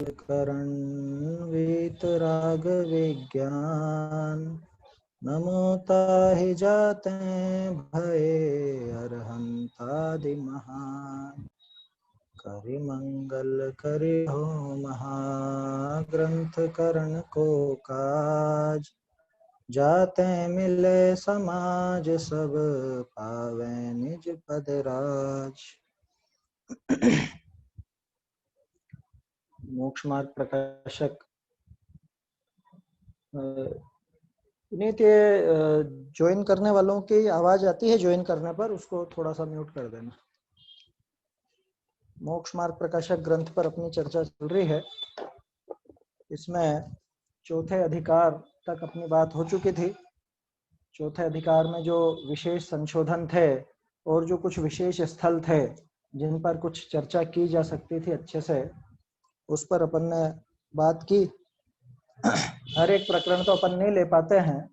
करण वीतराग विज्ञान नमो ताहि जाते भये अरहंतादि महान करि मंगल करि हो महाग्रंथ करण को काज जाते मिले समाज सब पावे निज पद राज। मोक्ष मार्ग प्रकाशक पुनीत, ये ज्वाइन करने वालों की आवाज आती है, ज्वाइन करने पर उसको थोड़ा सा म्यूट कर देना। मोक्ष मार्ग प्रकाशक ग्रंथ पर अपनी चर्चा चल रही है। इसमें चौथे अधिकार तक अपनी बात हो चुकी थी। चौथे अधिकार में जो विशेष संशोधन थे और जो कुछ विशेष स्थल थे जिन पर कुछ चर्चा की जा सकती थी अच्छे से, उस पर अपन ने बात की। हर एक प्रकरण तो अपन नहीं ले पाते हैं,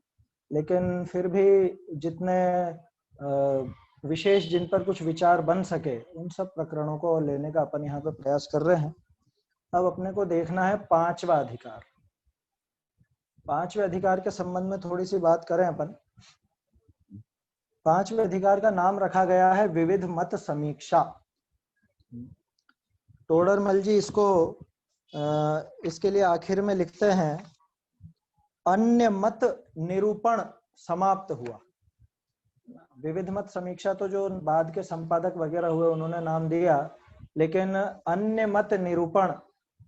लेकिन फिर भी जितने विशेष जिन पर कुछ विचार बन सके उन सब प्रकरणों को लेने का अपन यहाँ पे प्रयास कर रहे हैं। अब अपने को देखना है पांचवा अधिकार। पांचवें अधिकार के संबंध में थोड़ी सी बात करें अपन। पांचवें अधिकार का नाम रखा गया है विविध मत समीक्षा। टोडरमल जी इसको इसके लिए आखिर में लिखते हैं, अन्य मत निरूपण समाप्त हुआ। विविध मत समीक्षा तो जो बाद के संपादक वगैरह हुए उन्होंने नाम दिया, लेकिन अन्य मत निरूपण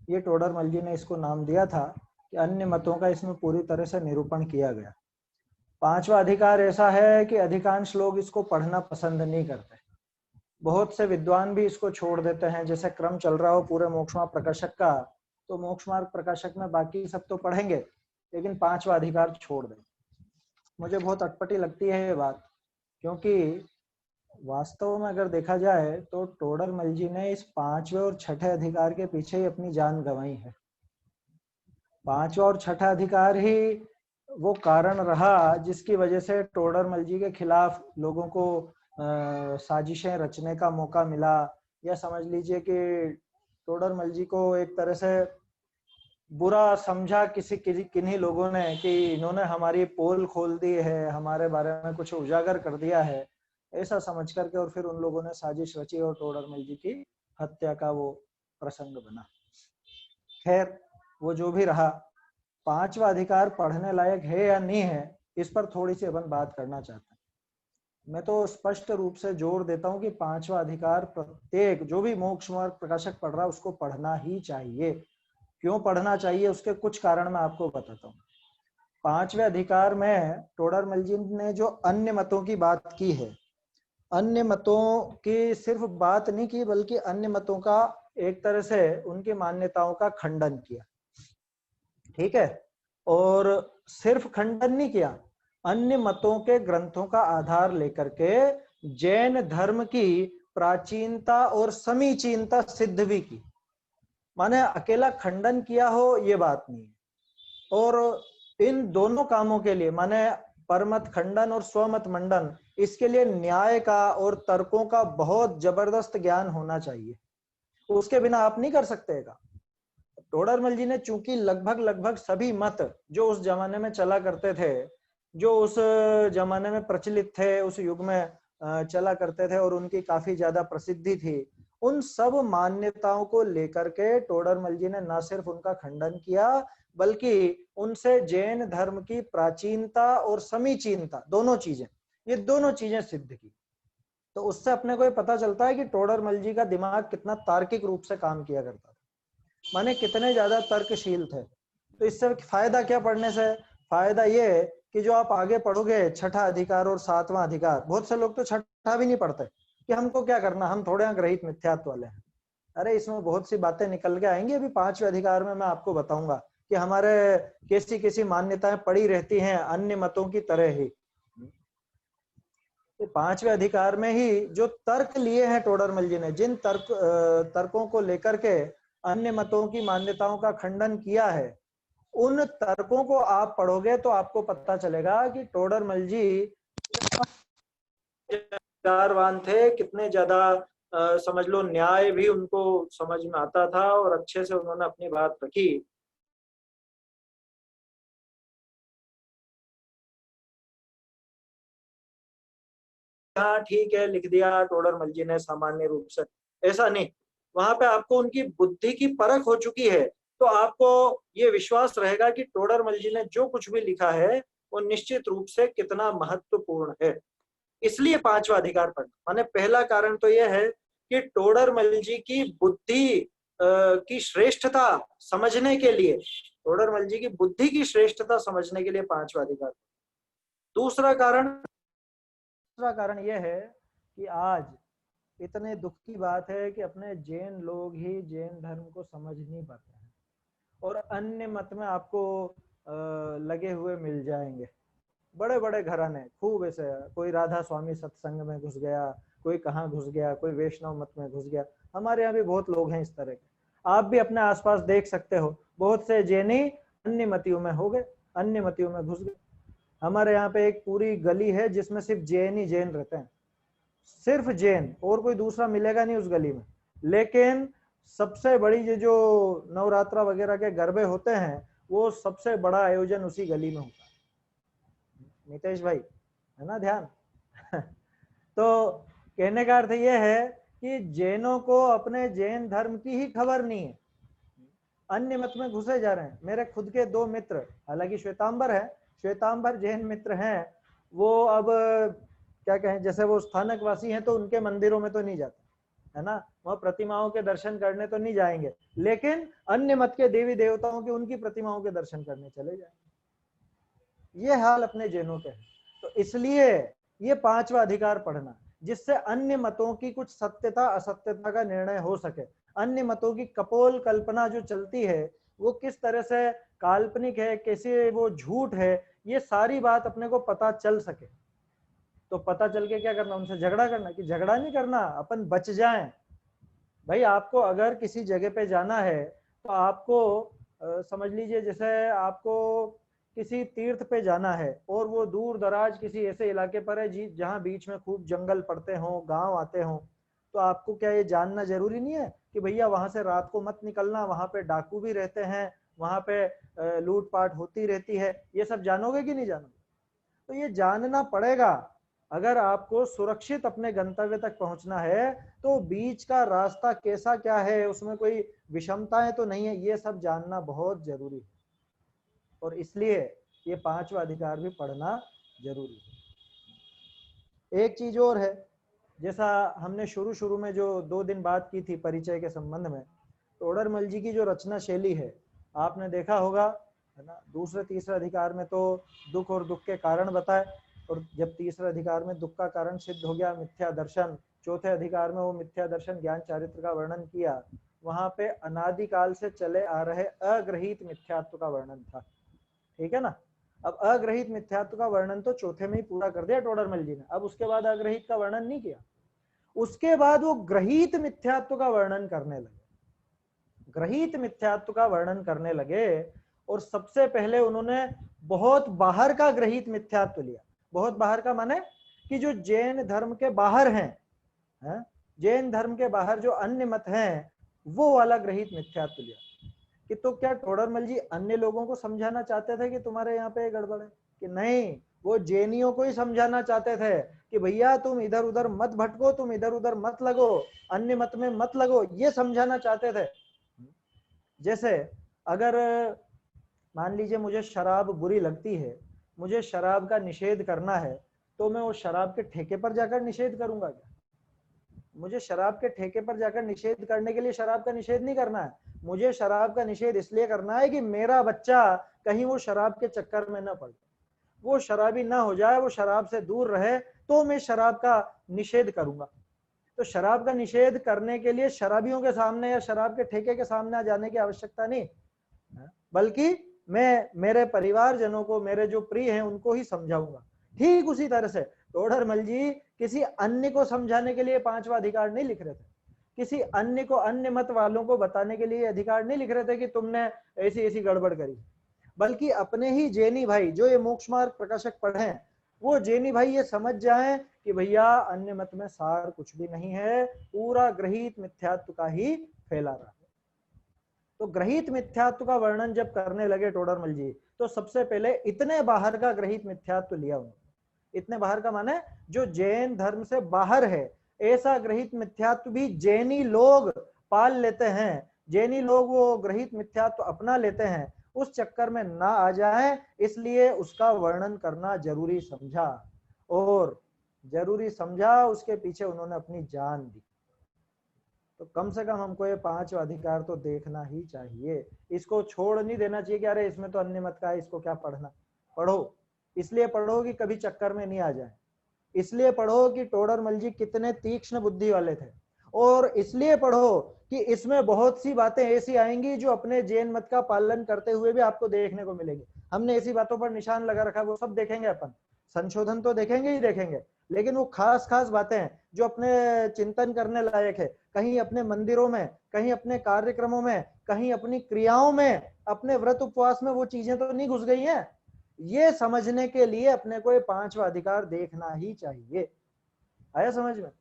ये टोडरमल जी ने इसको नाम दिया था कि अन्य मतों का इसमें पूरी तरह से निरूपण किया गया। पांचवा अधिकार ऐसा है कि अधिकांश लोग इसको पढ़ना पसंद नहीं करते। बहुत से विद्वान भी इसको छोड़ देते हैं। जैसे क्रम चल रहा हो पूरे मोक्ष मार्ग प्रकाशक का, तो मोक्ष मार्ग प्रकाशक में बाकी सब तो पढ़ेंगे, लेकिन पांचवा अधिकार छोड़ दें। मुझे बहुत अटपटी लगती है ये बात, क्योंकि वास्तव में अगर देखा जाए तो टोडरमल जी ने इस पांचवें और छठे अधिकार के पीछे ही अपनी जान गंवाई है। पांचवा और छठा अधिकार ही वो कारण रहा जिसकी वजह से टोडरमल जी के खिलाफ लोगों को साजिशें रचने का मौका मिला। या समझ लीजिए कि टोडरमल जी को एक तरह से बुरा समझा किन्हीं लोगों ने कि इन्होंने हमारी पोल खोल दी है, हमारे बारे में कुछ उजागर कर दिया है, ऐसा समझ करके और फिर उन लोगों ने साजिश रची और टोडरमल जी की हत्या का वो प्रसंग बना। खैर, वो जो भी रहा, पांचवा अधिकार पढ़ने लायक है या नहीं है, इस पर थोड़ी सी अपन बात करना चाहते हैं। मैं तो स्पष्ट रूप से जोर देता हूं कि पांचवा अधिकार प्रत्येक जो भी मोक्ष मार्ग प्रकाशक पढ़ रहा है उसको पढ़ना ही चाहिए। क्यों पढ़ना चाहिए, उसके कुछ कारण मैं आपको बताता हूँ। पांचवें अधिकार में टोडरमल जी ने जो अन्य मतों की बात की है, अन्य मतों की सिर्फ बात नहीं की, बल्कि अन्य मतों का एक तरह से उनकी मान्यताओं का खंडन किया। ठीक है, और सिर्फ खंडन नहीं किया, अन्य मतों के ग्रंथों का आधार लेकर के जैन धर्म की प्राचीनता और समीचीनता सिद्ध भी की। माने अकेला खंडन किया हो ये बात नहीं है। और इन दोनों कामों के लिए, माने परमत खंडन और स्वमत मंडन, इसके लिए न्याय का और तर्कों का बहुत जबरदस्त ज्ञान होना चाहिए। उसके बिना आप नहीं कर सकते का। टोडरमल जी ने चूंकि लगभग सभी मत जो उस जमाने में चला करते थे, जो उस जमाने में प्रचलित थे, उस युग में चला करते थे और उनकी काफी ज्यादा प्रसिद्धि थी, उन सब मान्यताओं को लेकर के टोडरमल जी ने न सिर्फ उनका खंडन किया, बल्कि उनसे जैन धर्म की प्राचीनता और समीचीनता ये दोनों चीजें सिद्ध की। तो उससे अपने को ये पता चलता है कि टोडरमल जी का दिमाग कितना तार्किक रूप से काम किया करता था, माने कितने ज्यादा तर्कशील थे। तो इससे फायदा क्या पढ़ने से? फायदा ये कि जो आप आगे पढ़ोगे छठा अधिकार और सातवां अधिकार, बहुत से लोग तो छठा भी नहीं पढ़ते कि हमको क्या करना, हम थोड़े ग्रहित मिथ्यात्व वाले हैं। अरे इसमें बहुत सी बातें निकल के आएंगी। अभी पांचवें अधिकार में मैं आपको बताऊंगा कि हमारे कैसी मान्यताएं पड़ी रहती हैं अन्य मतों की तरह ही। तो पांचवें अधिकार में ही जो तर्क लिए हैं टोडरमल जी ने, जिन तर्कों को लेकर के अन्य मतों की मान्यताओं का खंडन किया है, उन तर्कों को आप पढ़ोगे तो आपको पता चलेगा कि टोडरमल जी विचारवान थे, कितने ज्यादा समझ लो न्याय भी उनको समझ में आता था और अच्छे से उन्होंने अपनी बात रखी। हाँ ठीक है, लिख दिया टोडरमल जी ने सामान्य रूप से, ऐसा नहीं। वहां पे आपको उनकी बुद्धि की परख हो चुकी है, तो आपको ये विश्वास रहेगा कि टोडरमल जी ने जो कुछ भी लिखा है वो निश्चित रूप से कितना महत्वपूर्ण है। इसलिए पांचवा अधिकार पढ़ना, माने पहला कारण तो यह है कि टोडरमल जी की बुद्धि की श्रेष्ठता समझने के लिए, टोडरमल जी की बुद्धि की श्रेष्ठता समझने के लिए पांचवा अधिकार। दूसरा कारण यह है कि आज इतने दुख की बात है कि अपने जैन लोग ही जैन धर्म को समझ नहीं पाते हैं और अन्य मत में आपको लगे हुए मिल जाएंगे। बड़े बड़े घराने खूब ऐसे, कोई राधा स्वामी सत्संग में घुस गया, कोई कहाँ घुस गया, कोई वैष्णव मत में घुस गया। हमारे यहाँ भी बहुत लोग हैं इस तरह के, आप भी अपने आसपास देख सकते हो। बहुत से जैनी अन्य मतियों में हो गए, अन्य मतियों में घुस गए। हमारे यहाँ पे एक पूरी गली है जिसमें सिर्फ जैन ही जैन रहते हैं, सिर्फ जैन, और कोई दूसरा मिलेगा नहीं उस गली में। लेकिन सबसे बड़ी ये जो नवरात्रा वगैरह के गरबे होते हैं, वो सबसे बड़ा आयोजन उसी गली में होता है। नितेश भाई है ना ध्यान। तो कहने का अर्थ यह है कि जैनों को अपने जैन धर्म की ही खबर नहीं है, अन्य मत में घुसे जा रहे हैं। मेरे खुद के 2 मित्र, हालांकि श्वेतांबर है, श्वेतांबर जैन मित्र हैं, वो अब क्या कहें, जैसे वो स्थानक वासी हैं तो उनके मंदिरों में तो नहीं जाते है ना, वह प्रतिमाओं के दर्शन करने तो नहीं जाएंगे, लेकिन अन्य मत के देवी देवताओं की उनकी प्रतिमाओं के दर्शन करने चले जाएंगे। ये हाल अपने जैनों के है। तो इसलिए ये पांचवा अधिकार पढ़ना, जिससे अन्य मतों की कुछ सत्यता असत्यता का निर्णय हो सके, अन्य मतों की कपोल कल्पना जो चलती है वो किस तरह से काल्पनिक है, कैसे वो झूठ है, ये सारी बात अपने को पता चल सके। तो पता चल के क्या करना, उनसे झगड़ा करना, कि झगड़ा नहीं करना, अपन बच जाएं। भाई आपको अगर किसी जगह पे जाना है तो आपको समझ लीजिए जैसे आपको किसी तीर्थ पे जाना है और वो दूर दराज किसी ऐसे इलाके पर है जहाँ बीच में खूब जंगल पड़ते हों, गांव आते हों, तो आपको क्या ये जानना जरूरी नहीं है कि भैया वहां से रात को मत निकलना, वहां पे डाकू भी रहते हैं, वहां पे लूटपाट होती रहती है, ये सब जानोगे कि नहीं जानोगे? तो ये जानना पड़ेगा। अगर आपको सुरक्षित अपने गंतव्य तक पहुंचना है तो बीच का रास्ता कैसा क्या है, उसमें कोई विषमताएं तो नहीं है, ये सब जानना बहुत जरूरी है। और इसलिए ये पांचवा अधिकार भी पढ़ना जरूरी है। एक चीज और है, जैसा हमने शुरू में जो 2 दिन बात की थी परिचय के संबंध में, टोडरमल जी की जो रचना शैली है आपने देखा होगा है ना। दूसरे तीसरे अधिकार में तो दुख और दुख के कारण बताए, और जब तीसरे अधिकार में दुख का कारण सिद्ध हो गया मिथ्या दर्शन, चौथे अधिकार में वो मिथ्या दर्शन ज्ञान चारित्र का वर्णन किया, वहां पे अनादिकाल से चले आ रहे अग्रहित मिथ्यात्व का वर्णन था। ठीक है ना। अब अग्रहित मिथ्यात्व का वर्णन तो चौथे में ही पूरा कर दिया टोडरमल जी ने, अब उसके बाद अग्रहित का वर्णन नहीं किया। उसके बाद वो ग्रहित मिथ्यात्व का वर्णन करने लगे, ग्रहित मिथ्यात्व का वर्णन करने लगे। और सबसे पहले उन्होंने बहुत बाहर का ग्रहित मिथ्यात्व लिया। बहुत बाहर का माने कि जो जैन धर्म के बाहर हैं, जैन धर्म के बाहर जो अन्य मत हैं, वो वाला ग्रहित मिथ्यात्व लिया। कि तो क्या टोडरमल जी अन्य लोगों को समझाना चाहते थे कि तुम्हारे यहाँ पे गड़बड़ है? कि नहीं, वो जैनियों को ही समझाना चाहते थे कि भैया तुम इधर उधर मत भटको, तुम इधर उधर मत लगो, अन्य मत में मत लगो, ये समझाना चाहते थे। जैसे अगर मान लीजिए मुझे शराब बुरी लगती है, मुझे शराब का निषेध करना है, तो मैं वो शराब के ठेके पर जाकर निषेध करूंगा क्या? मुझे शराब के ठेके पर जाकर निषेध करने के लिए शराब का निषेध नहीं करना है। मुझे शराब का निषेध इसलिए करना है कि मेरा बच्चा कहीं वो शराब के चक्कर में न पड़े, वो शराबी ना हो जाए, वो शराब से दूर रहे, तो मैं शराब का निषेध करूंगा। तो शराब का निषेध करने के लिए शराबियों के सामने या शराब के ठेके के सामने जाने की आवश्यकता नहीं, बल्कि मैं मेरे परिवारजनों को, मेरे जो प्रिय हैं उनको ही समझाऊंगा। ठीक उसी तरह से टोडरमल जी किसी अन्य को समझाने के लिए पांचवा अधिकार नहीं लिख रहे थे, किसी अन्य को, अन्य मत वालों को बताने के लिए अधिकार नहीं लिख रहे थे कि तुमने ऐसी ऐसी गड़बड़ करी, बल्कि अपने ही जैनी भाई जो ये मोक्ष मार्ग प्रकाशक पढ़े हैं, वो जैनी भाई ये समझ जाएं कि भैया अन्य मत में सार कुछ भी नहीं है, पूरा ग्रहित मिथ्यात्व का ही फैला रहा है। तो ग्रहित मिथ्यात्व का वर्णन जब करने लगे टोडरमल जी, तो सबसे पहले इतने बाहर का ग्रहित मिथ्यात्व लिया उन्होंने। इतने बाहर का माने जो जैन धर्म से बाहर है, ऐसा ग्रहित मिथ्यात्व भी जैनी लोग पाल लेते हैं, जैनी लोग वो ग्रहित मिथ्यात्व अपना लेते हैं, उस चक्कर में ना आ जाए, इसलिए उसका वर्णन करना जरूरी समझा। और जरूरी समझा, उसके पीछे उन्होंने अपनी जान दी। तो कम से कम हमको ये 5 अधिकार तो देखना ही चाहिए, इसको छोड़ नहीं देना चाहिए कि अरे इसमें तो अन्य मत का है, इसको क्या पढ़ना। पढ़ो, इसलिए पढ़ो कि कभी चक्कर में नहीं आ जाए, इसलिए पढ़ो कि टोडरमल जी कितने तीक्ष्ण बुद्धि वाले थे, और इसलिए पढ़ो कि इसमें बहुत सी बातें ऐसी आएंगी जो अपने जैन मत का पालन करते हुए भी आपको देखने को मिलेंगी। हमने ऐसी बातों पर निशान लगा रखा है, वो सब देखेंगे अपन, संशोधन तो देखेंगे ही देखेंगे, लेकिन वो खास खास बातें जो अपने चिंतन करने लायक है, कहीं अपने मंदिरों में, कहीं अपने कार्यक्रमों में, कहीं अपनी क्रियाओं में, अपने व्रत उपवास में वो चीजें तो नहीं घुस गई हैं। ये समझने के लिए अपने को ये 5वां अधिकार देखना ही चाहिए। आया समझ में?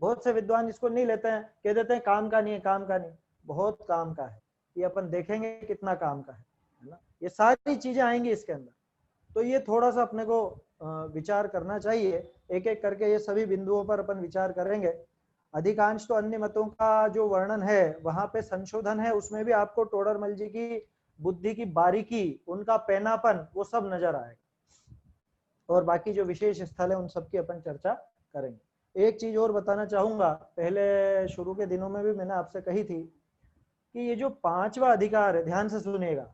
बहुत से विद्वान इसको नहीं लेते हैं, कह देते हैं काम का नहीं है, काम का नहीं, बहुत काम का है, ये अपन देखेंगे कितना काम का है ना, ये सारी चीजें आएंगी इसके अंदर। तो ये थोड़ा सा अपने को विचार करना चाहिए, एक एक करके ये सभी बिंदुओं पर अपन विचार करेंगे। अधिकांश तो अन्य मतों का जो वर्णन है वहां पे संशोधन है, उसमें भी आपको टोडरमल जी की बुद्धि की बारीकी, उनका पैनापन, वो सब नजर आएगा। और बाकी जो विशेष स्थल है उन सब की अपन चर्चा करेंगे। एक चीज और बताना चाहूंगा, पहले शुरू के दिनों में भी मैंने आपसे कही थी कि ये जो 5वां अधिकार है, ध्यान से सुनिएगा,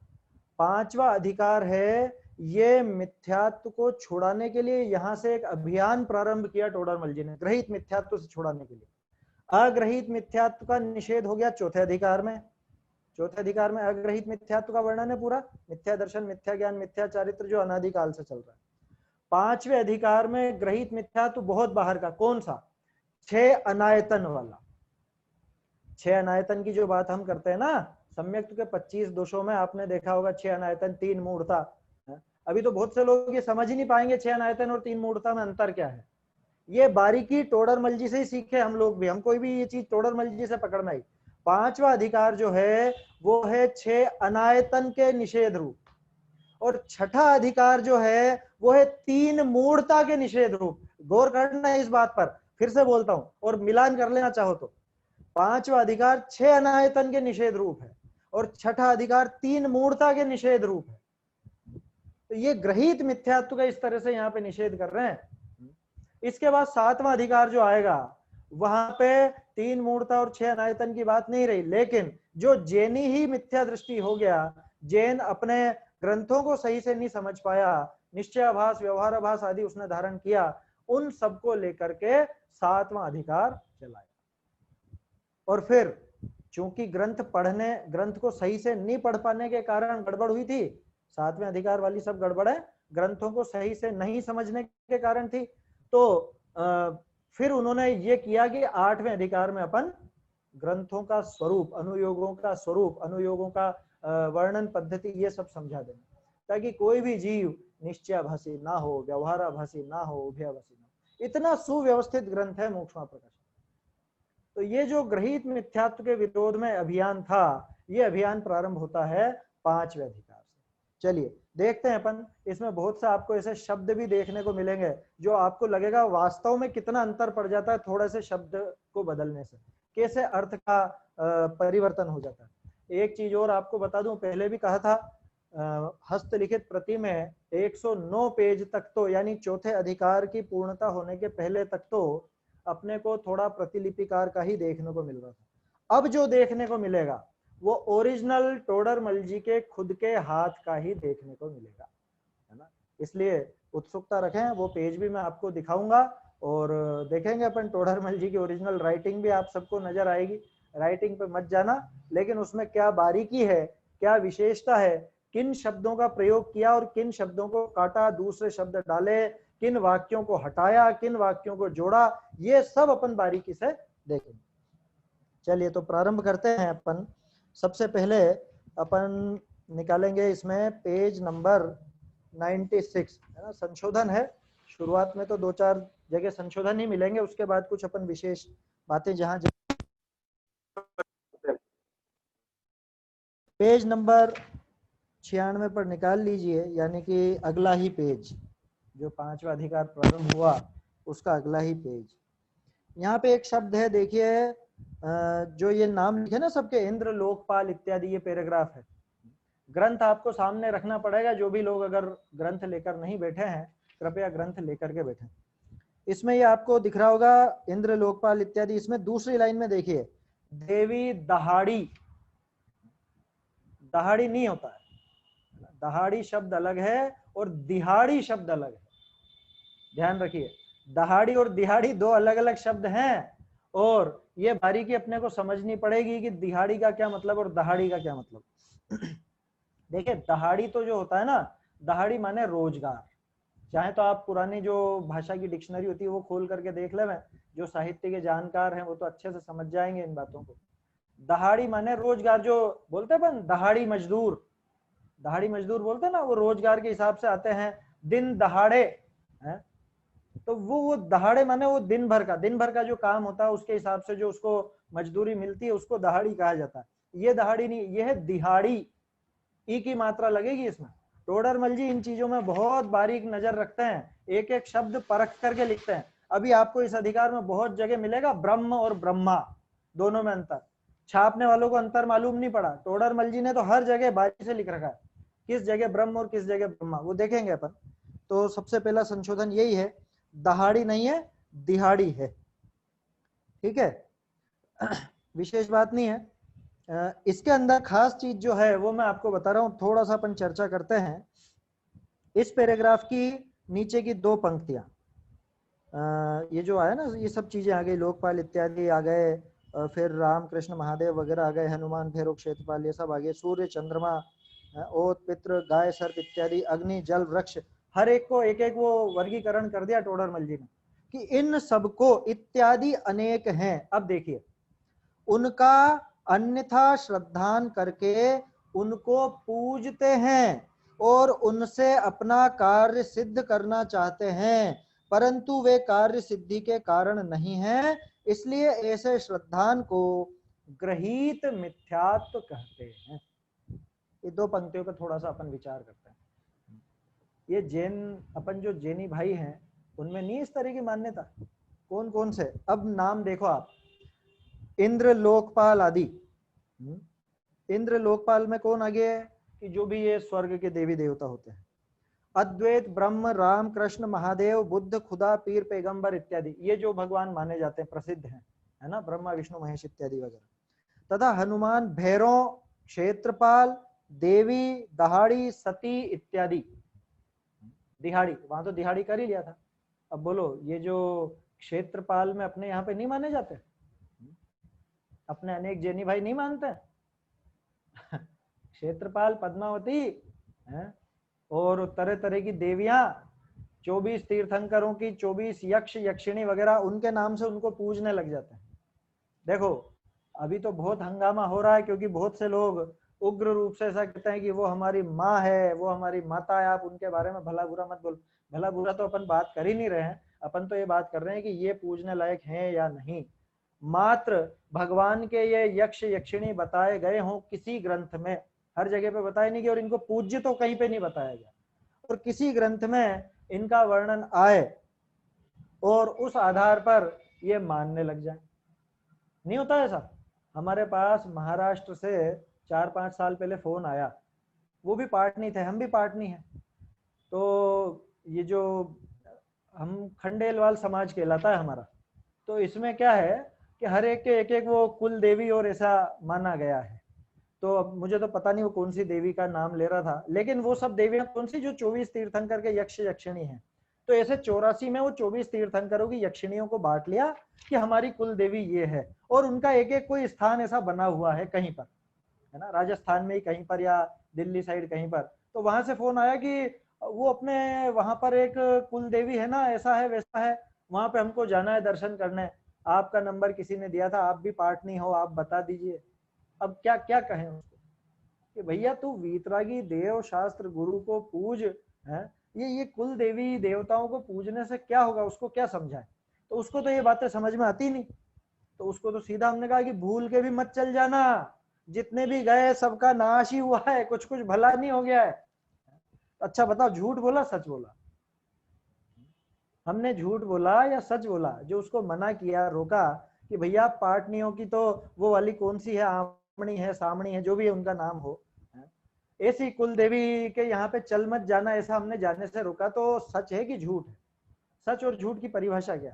5वां अधिकार है, ये मिथ्यात्व को छुड़ाने के लिए यहां से एक अभियान प्रारंभ किया टोडरमल जी ने, ग्रहित मिथ्यात्व से छुड़ाने के लिए। अग्रहित मिथ्यात्व का निषेध हो गया चौथे अधिकार में। चौथे अधिकार में अग्रहित मिथ्यात्व का वर्णन है पूरा, मिथ्या दर्शन, मिथ्या ज्ञान, मिथ्या चारित्र जो अनादिकाल से चल रहा है। 5वें अधिकार में ग्रहित मिथ्यात्व बहुत बाहर का, कौन सा? 6 अनायतन वाला। 6 अनायतन की जो बात हम करते हैं ना, सम्यक्त के 25 दोषों में आपने देखा होगा 6 अनायतन 3 मूढ़ता। अभी तो बहुत से लोग ये समझ ही नहीं पाएंगे 6 अनायतन और 3 मूढ़ता में अंतर क्या है। ये बारीकी टोडरमल जी से ही सीखे हम लोग भी, हम कोई भी ये चीज टोडरमल जी से पकड़ना ही। 5वां अधिकार जो है वो है 6 अनायतन के निषेध रूप, और 6ठा अधिकार जो है वो है 3 मूढ़ता के निषेध रूप। गौर करना है इस बात पर, फिर से बोलता हूं और मिलान कर लेना चाहो तो। 5वां अधिकार 6 अनायतन के निषेध रूप है, और 6ठा अधिकार 3 मूढ़ता के निषेध रूप है। तो ये ग्रहित मिथ्यात्व का इस तरह से यहाँ पे निषेध कर रहे हैं। इसके बाद 7वां अधिकार जो आएगा, वहां पे 3 मूढ़ता और 6 अनायतन की बात नहीं रही, लेकिन जो जैनी ही मिथ्या दृष्टि हो गया, जैन अपने ग्रंथों को सही से नहीं समझ पाया, निश्चयाभास, व्यवहाराभास आदि उसने धारण किया, उन सबको लेकर के 7वां अधिकार चलाया। और फिर चूंकि ग्रंथ को सही से नहीं पढ़ पाने के कारण गड़बड़ हुई थी, 7वें अधिकार वाली सब गड़बड़ है, ग्रंथों को सही से नहीं समझने के कारण थी। तो फिर उन्होंने ये किया कि 8वें अधिकार में अपन ग्रंथों का स्वरूप, अनुयोगों का स्वरूप, अनुयोगों का वर्णन पद्धति, ये सब समझा देना, ताकि कोई भी जीव निश्चयाभासी ना हो, व्यवहाराभासी ना हो, उभयाभासी ना हो। इतना सुव्यवस्थित ग्रंथ है मोक्षमा प्रकाश। तो ये जो ग्रहित मिथ्यात्व के विरोध में अभियान था, ये अभियान प्रारंभ होता है 5वें अधिकार से। चलिए देखते हैं अपन, इसमें बहुत से आपको ऐसे शब्द भी देखने को मिलेंगे जो आपको लगेगा वास्तव में कितना अंतर पड़ जाता है थोड़े से शब्द को बदलने से, कैसे अर्थ का परिवर्तन हो जाता है। एक चीज और आपको बता दूं, पहले भी कहा था, हस्तलिखित प्रति में 109 पेज तक तो, यानी चौथे अधिकार की पूर्णता होने के पहले तक तो अपने को थोड़ा प्रतिलिपिकार का ही देखने को मिल रहा था। अब जो देखने को मिलेगा वो ओरिजिनल टोडरमल जी के खुद के हाथ का ही देखने को मिलेगा, है ना। इसलिए उत्सुकता रखें, वो पेज भी मैं आपको दिखाऊंगा और देखेंगे अपन टोडरमल जी की ओरिजिनल राइटिंग भी आप सबको नजर आएगी। राइटिंग पे मत जाना, लेकिन उसमें क्या बारीकी है, क्या विशेषता है, किन शब्दों का प्रयोग किया और किन शब्दों को काटा, दूसरे शब्द डाले, किन वाक्यों को हटाया, किन वाक्यों को जोड़ा, ये सब अपन बारीकी से देखेंगे। चलिए तो प्रारंभ करते हैं अपन। सबसे पहले अपन निकालेंगे इसमें पेज नंबर 96, है ना, संशोधन है शुरुआत में तो 2-4 जगह संशोधन ही मिलेंगे, उसके बाद कुछ अपन विशेष बातें जहां पेज नंबर 96 पर निकाल लीजिए, यानी कि अगला ही पेज, जो 5वां अधिकार प्रारंभ हुआ उसका अगला ही पेज। यहाँ पे एक शब्द है, देखिए जो ये नाम लिखे ना सबके, इंद्र, लोकपाल इत्यादि, ये पैराग्राफ है। ग्रंथ आपको सामने रखना पड़ेगा, जो भी लोग अगर ग्रंथ लेकर नहीं बैठे हैं कृपया ग्रंथ लेकर के बैठे। इसमें ये आपको दिख रहा होगा इंद्र, लोकपाल इत्यादि। इसमें दूसरी लाइन में देखिए, देवी दहाड़ी, दहाड़ी नहीं होता है, दहाड़ी शब्द अलग है और दिहाड़ी शब्द अलग है, ध्यान रखिए। दहाड़ी और दिहाड़ी दो अलग अलग शब्द हैं, और ये बारीकी अपने को समझनी पड़ेगी कि दिहाड़ी का क्या मतलब और दहाड़ी का क्या मतलब। देखिए दहाड़ी तो जो होता है ना, दहाड़ी माने रोजगार। चाहे तो आप पुरानी जो भाषा की डिक्शनरी होती है वो खोल करके देख ले, जो साहित्य के जानकार हैं वो तो अच्छे से समझ जाएंगे इन बातों को। दहाड़ी माने रोजगार, जो बोलते हैं अपन दहाड़ी मजदूर, दहाड़ी मजदूर बोलते हैं ना, वो रोजगार के हिसाब से आते हैं, दिन दहाड़े है। तो वो दहाड़े माने वो दिन भर का जो काम होता है उसके हिसाब से जो उसको मजदूरी मिलती है उसको दहाड़ी कहा जाता है। ये दहाड़ी नहीं, ये है दिहाड़ी, ई की मात्रा लगेगी इसमें। टोडरमल जी इन चीजों में बहुत बारीक नजर रखते हैं, एक एक शब्द परख करके लिखते हैं। अभी आपको इस अधिकार में बहुत जगह मिलेगा ब्रह्म और ब्रह्मा, दोनों में अंतर। छापने वालों को अंतर मालूम नहीं पड़ा, टोडरमल जी ने तो हर जगह बारीक से लिख रखा है, किस जगह ब्रह्म और किस जगह ब्रह्मा, वो देखेंगे अपन। तो सबसे पहला संशोधन यही है, दहाड़ी नहीं है, दिहाड़ी है, ठीक है। विशेष बात नहीं है। इसके अंदर खास चीज जो है वो मैं आपको बता रहा हूं, थोड़ा सा अपन चर्चा करते हैं। इस पैराग्राफ की नीचे की 2 पंक्तियां, ये जो आया ना, ये सब चीजें आ गई, लोकपाल इत्यादि आ गए, फिर राम कृष्ण महादेव वगैरह आ गए, हनुमान भैरव क्षेत्रपाल ये सब आ गए, सूर्य चंद्रमा, ओत पितृ गाय सर्प इत्यादि, अग्नि जल वृक्ष, हर एक को एक एक वो वर्गीकरण कर दिया टोडरमल जी ने कि इन सबको इत्यादि अनेक हैं। अब देखिए, उनका अन्यथा श्रद्धान करके उनको पूजते हैं और उनसे अपना कार्य सिद्ध करना चाहते हैं, परंतु वे कार्य सिद्धि के कारण नहीं हैं, इसलिए ऐसे श्रद्धान को ग्रहीत मिथ्यात्व कहते हैं। ये 2 पंक्तियों का थोड़ा सा अपन विचार करते हैं। ये जैन, अपन जो जैनी भाई हैं उनमें नहीं इस तरह की मान्यता। कौन कौन से, अब नाम देखो आप, इंद्र, लोकपाल आदि। इंद्र लोकपाल में कौन आगे है कि जो भी ये स्वर्ग के देवी देवता होते हैं। अद्वैत, ब्रह्म, राम कृष्ण महादेव, बुद्ध, खुदा, पीर, पैगंबर इत्यादि, ये जो भगवान माने जाते हैं, प्रसिद्ध हैं, है ना, ब्रह्मा विष्णु महेश इत्यादि वगैरह। तथा हनुमान, भैरव, क्षेत्रपाल, देवी, दहाड़ी, सती इत्यादि। दिहाड़ी, वहां तो दिहाड़ी कर ही लिया था। अब बोलो ये जो क्षेत्रपाल में अपने यहाँ पे नहीं माने जाते, अपने अनेक जैनी भाई नहीं मानते हैं। क्षेत्रपाल, पद्मावती है, और तरह तरह की देवियां, 24 तीर्थंकरों की 24 यक्ष यक्षिणी वगैरह, उनके नाम से उनको पूजने लग जाते हैं। देखो अभी तो बहुत हंगामा हो रहा है, क्योंकि बहुत से लोग उग्र रूप से ऐसा कहते हैं कि वो हमारी माँ है, वो हमारी माता है, आप उनके बारे में भला बुरा मत बोल। भला बुरा तो अपन बात कर ही नहीं रहे हैं, अपन तो ये बात कर रहे हैं कि ये पूजने लायक हैं या नहीं। मात्र भगवान के ये यक्ष यक्षिणी बताए गए हों किसी ग्रंथ में, हर जगह पे बताए नहीं गए, और इनको पूज्य तो कहीं पे नहीं बताया गया, और किसी ग्रंथ में इनका वर्णन आए और उस आधार पर ये मानने लग जाए। नहीं होता ऐसा। हमारे पास महाराष्ट्र से 4-5 साल पहले फोन आया, वो भी पाटनी थे, हम भी पाटनी हैं। तो ये जो हम खंडेलवाल समाज कहलाता है हमारा, तो इसमें क्या है कि हर एक के एक एक वो कुल देवी और ऐसा माना गया है। तो अब मुझे तो पता नहीं वो कौन सी देवी का नाम ले रहा था, लेकिन वो सब देवियां कौन सी, जो 24 तीर्थंकर के यक्ष यक्षिणी हैं। तो ऐसे 84 में वो 24 तीर्थंकरों की यक्षिणियों को बांट लिया कि हमारी कुल देवी ये है, और उनका एक एक कोई स्थान ऐसा बना हुआ है कहीं पर, है ना, राजस्थान में ही कहीं पर या दिल्ली साइड कहीं पर। तो वहां से फोन आया कि वो अपने वहां पर एक कुल देवी है ना, ऐसा है वैसा है, वहां पे हमको जाना है दर्शन करने, आपका नंबर किसी ने दिया था, आप भी पाटनी हो, आप बता दीजिए। अब क्या क्या कहें उसको कि भैया तू वीतरागी देव शास्त्र गुरु को पूज, है, ये कुल देवी देवताओं को पूजने से क्या होगा, उसको क्या समझाए? तो उसको तो ये बातें समझ में आती नहीं। तो उसको तो सीधा हमने कहा कि भूल के भी मत चल जाना, जितने भी गए सबका नाश ही हुआ है, कुछ कुछ भला नहीं हो गया है। अच्छा बताओ, झूठ बोला सच बोला? हमने झूठ बोला या सच बोला? जो उसको मना किया, रोका कि भैया पाटनियों की तो वो वाली कौन सी है, आमणी है, सामणी है, जो भी है उनका नाम हो, ऐसी कुल देवी के यहाँ पे चल मत जाना, ऐसा हमने जाने से रोका, तो सच है कि झूठ है? सच और झूठ की परिभाषा क्या?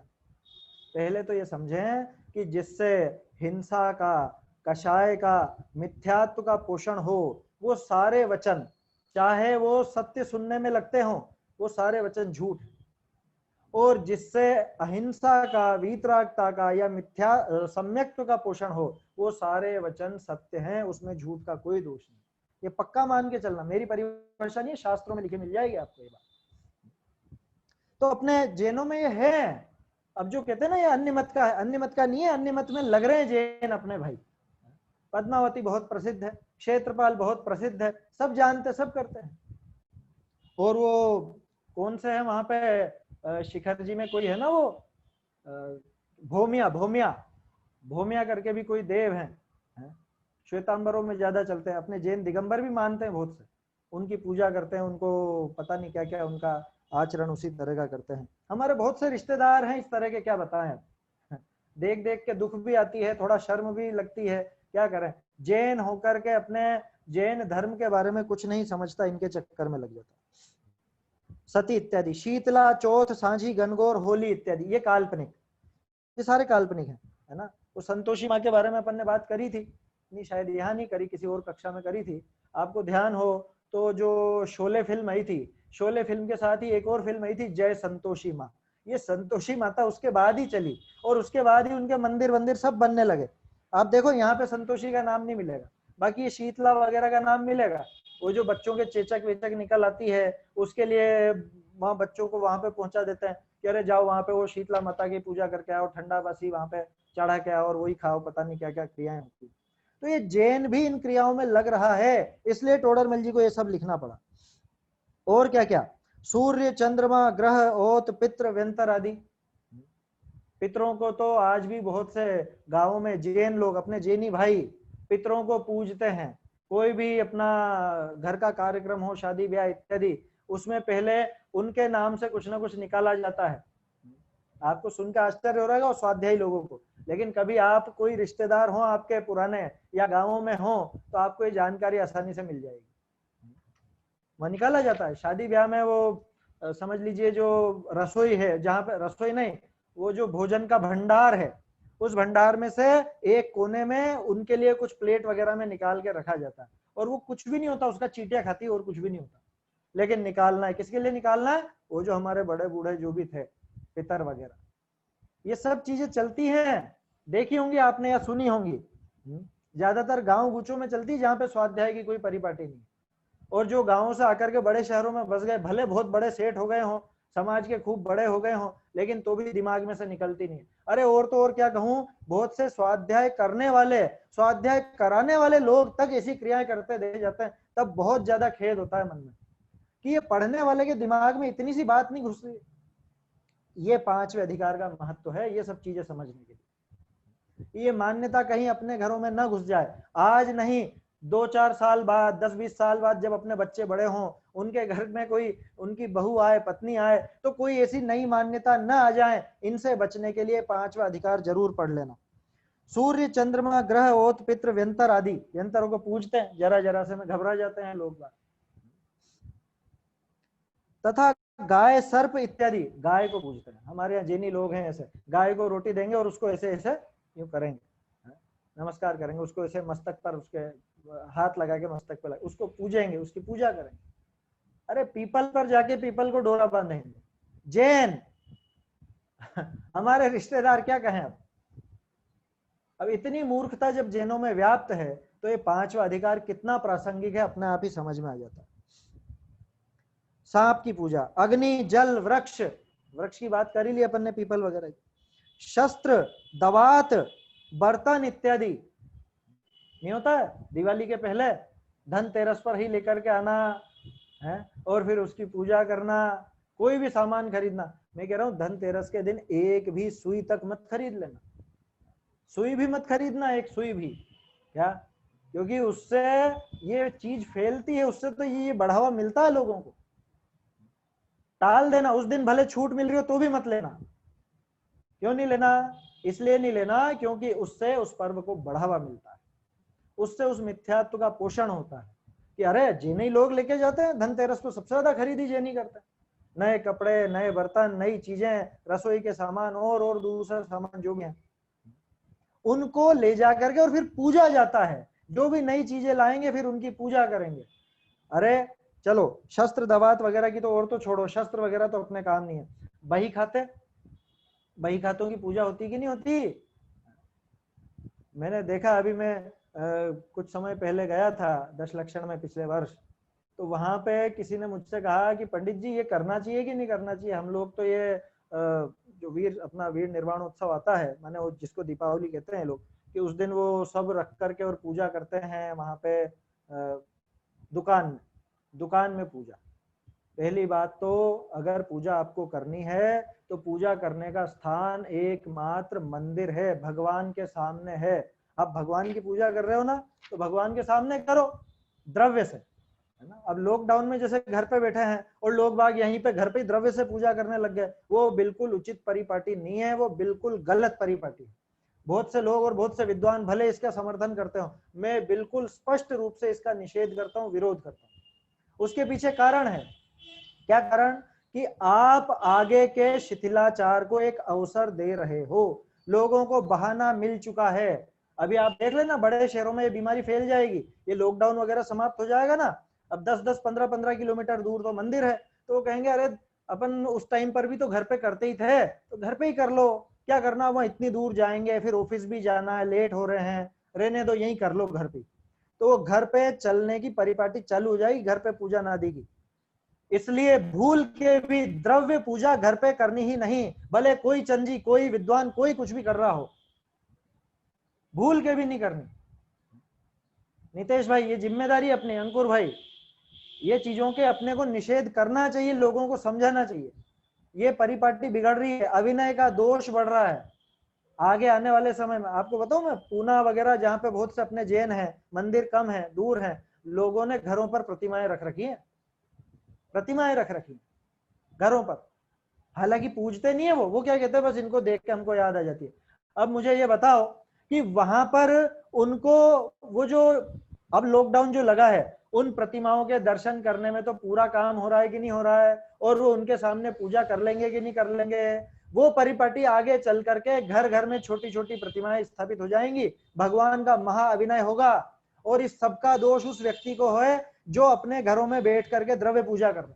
पहले तो ये समझें कि जिससे हिंसा का, कषाय का, मिथ्यात्व का पोषण हो, वो सारे वचन, चाहे वो सत्य सुनने में लगते हो, वो सारे वचन झूठ। और जिससे अहिंसा का, वीतरागता का या मिथ्या सम्यक्त्व का पोषण हो, वो सारे वचन सत्य हैं, उसमें झूठ का कोई दोष नहीं। ये पक्का मान के चलना, मेरी परिभाषा नहीं है, शास्त्रों में लिखी मिल जाएगी आपको ये बात। तो अपने जैनों में ये है। अब जो कहते हैं ना ये अन्य मत का है, अन्य मत का नहीं है, अन्य मत में लग रहे हैं जैन अपने भाई। पद्मावती बहुत प्रसिद्ध है, क्षेत्रपाल बहुत प्रसिद्ध है, सब जानते, सब करते हैं। और वो कौन से है वहां पे शिखर जी में कोई है ना, वो भोमिया, भोमिया, भोमिया करके भी कोई देव हैं, श्वेतांबरों में ज्यादा चलते हैं, अपने जैन दिगंबर भी मानते हैं बहुत से, उनकी पूजा करते हैं, उनको पता नहीं क्या क्या उनका आचरण उसी तरह का करते हैं। हमारे बहुत से रिश्तेदार हैं इस तरह के, क्या बताएं, देख देख के दुख भी आती है, थोड़ा शर्म भी लगती है, क्या करें, जैन होकर के अपने जैन धर्म के बारे में कुछ नहीं समझता, इनके चक्कर में लग जाता। सती इत्यादि, शीतला, चौथ, सांझी, गणगौर, होली इत्यादि, ये काल्पनिक, ये सारे काल्पनिक है ना। वो संतोषी माँ के बारे में अपन ने बात करी थी, नहीं शायद यहाँ नहीं करी, किसी और कक्षा में करी थी, आपको ध्यान हो तो। जो शोले फिल्म आई थी, शोले फिल्म के साथ ही एक और फिल्म आई थी जय संतोषी माँ, ये संतोषी माता उसके बाद ही चली, और उसके बाद ही उनके मंदिर वंदिर सब बनने लगे। आप देखो यहाँ पे संतोषी का नाम नहीं मिलेगा, बाकी ये शीतला वगैरह का नाम मिलेगा। वो जो बच्चों के चेचक वेचक निकल आती है, उसके लिए वहाँ बच्चों को वहां पे पहुंचा देते हैं कि अरे जाओ वहां पे वो शीतला माता की पूजा करके आओ, ठंडा बासी वहां पे चढ़ा के आओ और वही खाओ, पता नहीं क्या क्या क्रियाएं होती। तो ये जैन भी इन क्रियाओं में लग रहा है, इसलिए टोडरमल जी को ये सब लिखना पड़ा। और क्या क्या, सूर्य, चंद्रमा, ग्रह, ओत, पितृ, व्यंतर आदि। पितरों को तो आज भी बहुत से गांवों में जैन लोग, अपने जैनी भाई पितरों को पूजते हैं। कोई भी अपना घर का कार्यक्रम हो, शादी ब्याह इत्यादि, उसमें पहले उनके नाम से कुछ ना कुछ निकाला जाता है। आपको सुनकर आश्चर्य हो रहा है स्वाध्यायी लोगों को, लेकिन कभी आप कोई रिश्तेदार हो आपके पुराने या गांवों में हो तो आपको ये जानकारी आसानी से मिल जाएगी। वह निकाला जाता है शादी ब्याह में, वो समझ लीजिए जो रसोई है, जहाँ पे रसोई नहीं, वो जो भोजन का भंडार है, उस भंडार में से एक कोने में उनके लिए कुछ प्लेट वगैरह में निकाल के रखा जाता है, और वो कुछ भी नहीं होता, उसका चीटियां खाती है और कुछ भी नहीं होता, लेकिन निकालना है। किसके लिए निकालना है? वो जो हमारे बड़े बूढ़े जो भी थे, पितर वगैरह। ये सब चीजें चलती हैं, देखी होंगी आपने या सुनी होंगी। ज्यादातर गांव गुचों में चलती, जहाँ पे स्वाध्याय की कोई परिपाटी नहीं। और जो गांवों से आकर के बड़े शहरों में बस गए, भले बहुत बड़े सेठ हो गए हों, समाज के खूब बड़े हो गए हों, लेकिन तो भी दिमाग में से निकलती नहीं। अरे और तो और क्या कहूं, बहुत से स्वाध्याय करने वाले, स्वाध्याय कराने वाले लोग तक ऐसी क्रियाएं करते देखे जाते हैं, तब बहुत ज्यादा खेद होता है मन में कि ये पढ़ने वाले के दिमाग में इतनी सी बात नहीं घुस रही। ये पांचवें अधिकार का महत्व है, ये सब चीजें समझने के लिए। ये मान्यता कहीं अपने घरों में न घुस जाए। आज नहीं, 2-4 साल बाद, 10-20 साल बाद, जब अपने बच्चे बड़े हों, उनके घर में कोई उनकी बहू आए, पत्नी आए, तो कोई ऐसी नई मान्यता न आ जाए। इनसे बचने के लिए पांचवा अधिकार जरूर पढ़ लेना। सूर्य, चंद्रमा, ग्रह, ओत, पितृ, व्यंतर आदि। व्यंतरों को पूजते हैं, जरा जरा से में घबरा जाते हैं लोग बात। तथा गाय, सर्प इत्यादि, गाय को पूजते हैं। हमारे यहाँ जैनी लोग हैं ऐसे, गाय को रोटी देंगे और उसको ऐसे ऐसे यूं करेंगे, नमस्कार करेंगे, उसको ऐसे मस्तक पर, उसके हाथ लगा के मस्तक पर उसको पूजेंगे, उसकी पूजा करेंगे। अरे पीपल पर जाके पीपल को डोरा बांधेंगे, जैन। हमारे रिश्तेदार क्या कहें अब इतनी मूर्खता जब जैनों में व्याप्त है, तो ये पांचवा अधिकार कितना प्रासंगिक है अपने आप ही समझ में आ जाता है। सांप की पूजा, अग्नि, जल, वृक्ष, वृक्ष की बात कर ही ली अपन ने, पीपल वगैरह, शस्त्र, दवात, बर्तन इत्यादि। नहीं होता है दिवाली के पहले धनतेरस पर ही लेकर के आना, है, और फिर उसकी पूजा करना, कोई भी सामान खरीदना। मैं कह रहा हूं धनतेरस के दिन एक भी सुई तक मत खरीद लेना, सुई भी मत खरीदना, एक सुई भी। क्या? क्योंकि उससे ये चीज फैलती है, उससे तो ये बढ़ावा मिलता है लोगों को। टाल देना, उस दिन भले छूट मिल रही हो तो भी मत लेना। क्यों नहीं लेना? इसलिए नहीं लेना क्योंकि उससे उस पर्व को बढ़ावा मिलता है, उससे उस मिथ्यात्व का पोषण होता है कि अरे जेनी लोग लेके जाते हैं, धनतेरस को सबसे ज्यादा खरीदी जेनी करते हैं, नए कपड़े, नए बर्तन, नई चीजें, रसोई के सामान और दूसरा सामान जो भी है, उनको ले जा करके और फिर पूजा जाता है। जो भी नई चीजें लाएंगे फिर उनकी पूजा करेंगे। अरे चलो शस्त्र दवात वगैरह की तो और तो छोड़ो, शस्त्र वगैरह तो अपने काम नहीं है, बही खाते, बही खातों की पूजा होती कि नहीं होती? मैंने देखा, अभी मैं कुछ समय पहले गया था दशलक्षण में पिछले वर्ष, तो वहां पे किसी ने मुझसे कहा कि पंडित जी ये करना चाहिए कि नहीं करना चाहिए, हम लोग तो ये जो अपना वीर निर्वाण उत्सव आता है, माने वो जिसको दीपावली कहते हैं लोग, कि उस दिन वो सब रख करके और पूजा करते हैं वहां पे दुकान में पूजा। पहली बात तो अगर पूजा आपको करनी है तो पूजा करने का स्थान एकमात्र मंदिर है, भगवान के सामने है। आप भगवान की पूजा कर रहे हो ना, तो भगवान के सामने करो, द्रव्य से, है ना। अब लॉकडाउन में जैसे घर पे बैठे हैं और लोग बाग यहीं पे घर पे ही द्रव्य से पूजा करने लग गए, वो बिल्कुल उचित परिपाटी नहीं है, वो बिल्कुल गलत परिपाटी है। बहुत से लोग और बहुत से विद्वान भले इसका समर्थन करते हो, मैं बिल्कुल स्पष्ट रूप से इसका निषेध करता हूँ, विरोध करता हूँ। उसके पीछे कारण है, क्या कारण? कि आप आगे के शिथिलाचार को एक अवसर दे रहे हो, लोगों को बहाना मिल चुका है। अभी आप देख लेना बड़े शहरों में ये बीमारी फैल जाएगी, ये लॉकडाउन वगैरह समाप्त हो जाएगा ना, अब 10-10, 15-15 किलोमीटर दूर तो मंदिर है, तो वो कहेंगे अरे अपन उस टाइम पर भी तो घर पे करते ही थे, तो घर पे ही कर लो, क्या करना वहां इतनी दूर जाएंगे, फिर ऑफिस भी जाना है, लेट हो रहे हैं, रहने दो यही कर लो घर पे। तो वो घर पे चलने की परिपाटी चालू हो जाएगी, घर पे पूजा ना देगी। इसलिए भूल के भी द्रव्य पूजा घर पे करनी ही नहीं, भले कोई चंजी, कोई विद्वान, कोई कुछ भी कर रहा हो, भूल के भी नहीं करनी। नितेश भाई ये जिम्मेदारी अपनी, अंकुर भाई ये चीजों के अपने को निषेध करना चाहिए, लोगों को समझाना चाहिए। ये परिपाटी बिगड़ रही है, अभिनय का दोष बढ़ रहा है। आगे आने वाले समय में आपको बताऊं, मैं पूना वगैरह जहां पे बहुत से अपने जैन हैं, मंदिर कम है, दूर है, लोगों ने घरों पर प्रतिमाएं रख रखी है, प्रतिमाएं रख रखी घरों पर। हालांकि पूजते नहीं है वो क्या कहते हैं, बस इनको देख के हमको याद आ जाती है। अब मुझे ये बताओ कि वहां पर उनको वो जो अब लॉकडाउन जो लगा है, उन प्रतिमाओं के दर्शन करने में तो पूरा काम हो रहा है कि नहीं हो रहा है, और वो उनके सामने पूजा कर लेंगे कि नहीं कर लेंगे। वो परिपाटी आगे चल करके घर घर में छोटी छोटी प्रतिमाएं स्थापित हो जाएंगी, भगवान का महा अभिनय होगा, और इस सबका दोष उस व्यक्ति को है जो अपने घरों में बैठ करके द्रव्य पूजा कर रहे।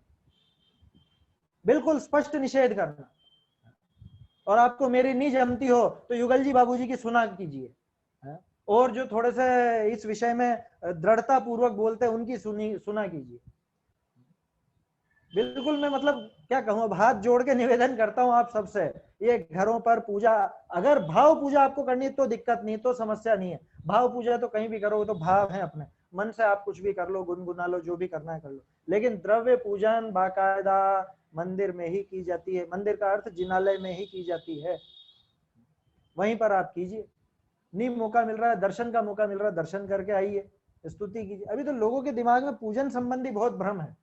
बिल्कुल स्पष्ट निषेध करना। और आपको मेरी नहीं जमती हो तो युगल जी बाबूजी की सुना कीजिए, और जो थोड़े से इस विषय में दृढ़ता पूर्वक बोलते हैं उनकी सुना कीजिए। बिल्कुल मैं मतलब क्या कहूँ, अब हाथ जोड़ के निवेदन करता हूँ आप सबसे, ये घरों पर पूजा, अगर भाव पूजा आपको करनी है तो दिक्कत नहीं, तो समस्या नहीं है। भाव पूजा तो कहीं भी करो, तो भाव है अपने मन से, आप कुछ भी कर लो, गुनगुना लो, जो भी करना है कर लो। लेकिन द्रव्य पूजन बाकायदा मंदिर में ही की जाती है, मंदिर का अर्थ जिनालय में ही की जाती है, वहीं पर आप कीजिए। नहीं मौका मिल रहा है, दर्शन का मौका मिल रहा है, दर्शन करके आइए, स्तुति कीजिए। अभी तो लोगों के दिमाग में पूजन संबंधी बहुत भ्रम है,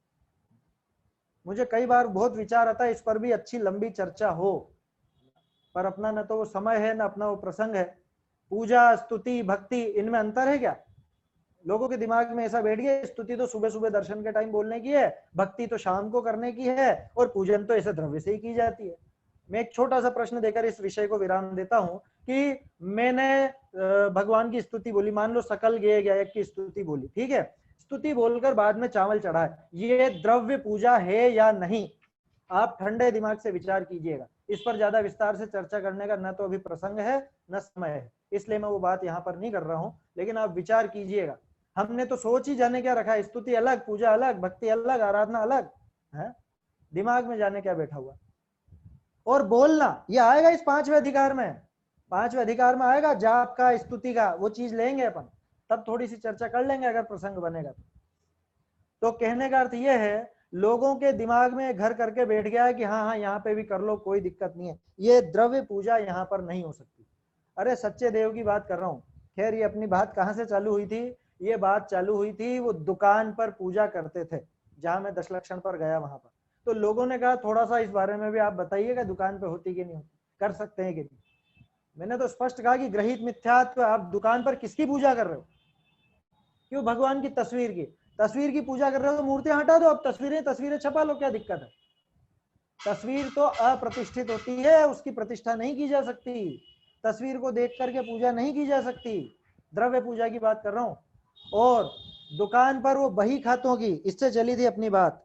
मुझे कई बार बहुत विचार आता है इस पर भी अच्छी लंबी चर्चा हो, पर अपना न तो वो समय है, न अपना वो प्रसंग है। पूजा, स्तुति, भक्ति, इनमें अंतर है क्या? लोगों के दिमाग में ऐसा बैठ गया, स्तुति तो सुबह सुबह दर्शन के टाइम बोलने की है, भक्ति तो शाम को करने की है, और पूजन तो ऐसे द्रव्य से ही की जाती है। मैं एक छोटा सा प्रश्न देकर इस विषय को विराम देता हूं कि मैंने भगवान की स्तुति बोली, मान लो सकल गेय गायक की स्तुति बोली, ठीक है, स्तुति बोलकर बाद में चावल चढ़ाए, ये द्रव्य पूजा है या नहीं? आप ठंडे दिमाग से विचार कीजिएगा। इस पर ज्यादा विस्तार से चर्चा करने का न तो अभी प्रसंग है न समय है, इसलिए मैं वो बात यहाँ पर नहीं कर रहा हूँ, लेकिन आप विचार कीजिएगा। हमने तो सोच ही जाने क्या रखा है, स्तुति अलग, पूजा अलग, भक्ति अलग, आराधना अलग है, दिमाग में जाने क्या बैठा हुआ। और बोलना ये आएगा इस 5वें अधिकार में, 5वें अधिकार में आएगा जाप का, स्तुति का, वो चीज लेंगे अपन, तब थोड़ी सी चर्चा कर लेंगे अगर प्रसंग बनेगा तो कहने का अर्थ यह है लोगों के दिमाग में घर करके बैठ गया है कि हाँ हाँ यहाँ पे भी कर लो, कोई दिक्कत नहीं है, ये द्रव्य पूजा यहाँ पर नहीं हो सकती। अरे सच्चे देव की बात कर रहा हूँ। खैर ये अपनी बात कहाँ से चालू हुई थी? ये बात चालू हुई थी, वो दुकान पर पूजा करते थे जहां मैं दशलक्षण पर गया वहां पर। तो लोगों ने कहा थोड़ा सा इस बारे में भी आप बताइएगा, दुकान पे होती कि नहीं होती, कर सकते हैं कि नहीं। मैंने तो स्पष्ट कहा कि ग्रहित मिथ्यात्व, आप दुकान पर किसकी पूजा कर रहे हो? क्यों? भगवान की तस्वीर की। तस्वीर की पूजा कर रहे हो तो मूर्तियां हटा दो, अब तस्वीरें तस्वीरें छपा लो, क्या दिक्कत है? तस्वीर तो अप्रतिष्ठित होती है, उसकी प्रतिष्ठा नहीं की जा सकती, तस्वीर को देख करके पूजा नहीं की जा सकती। द्रव्य पूजा की बात कर रहा हूं। और दुकान पर वो बही खातों की, इससे चली थी अपनी बात,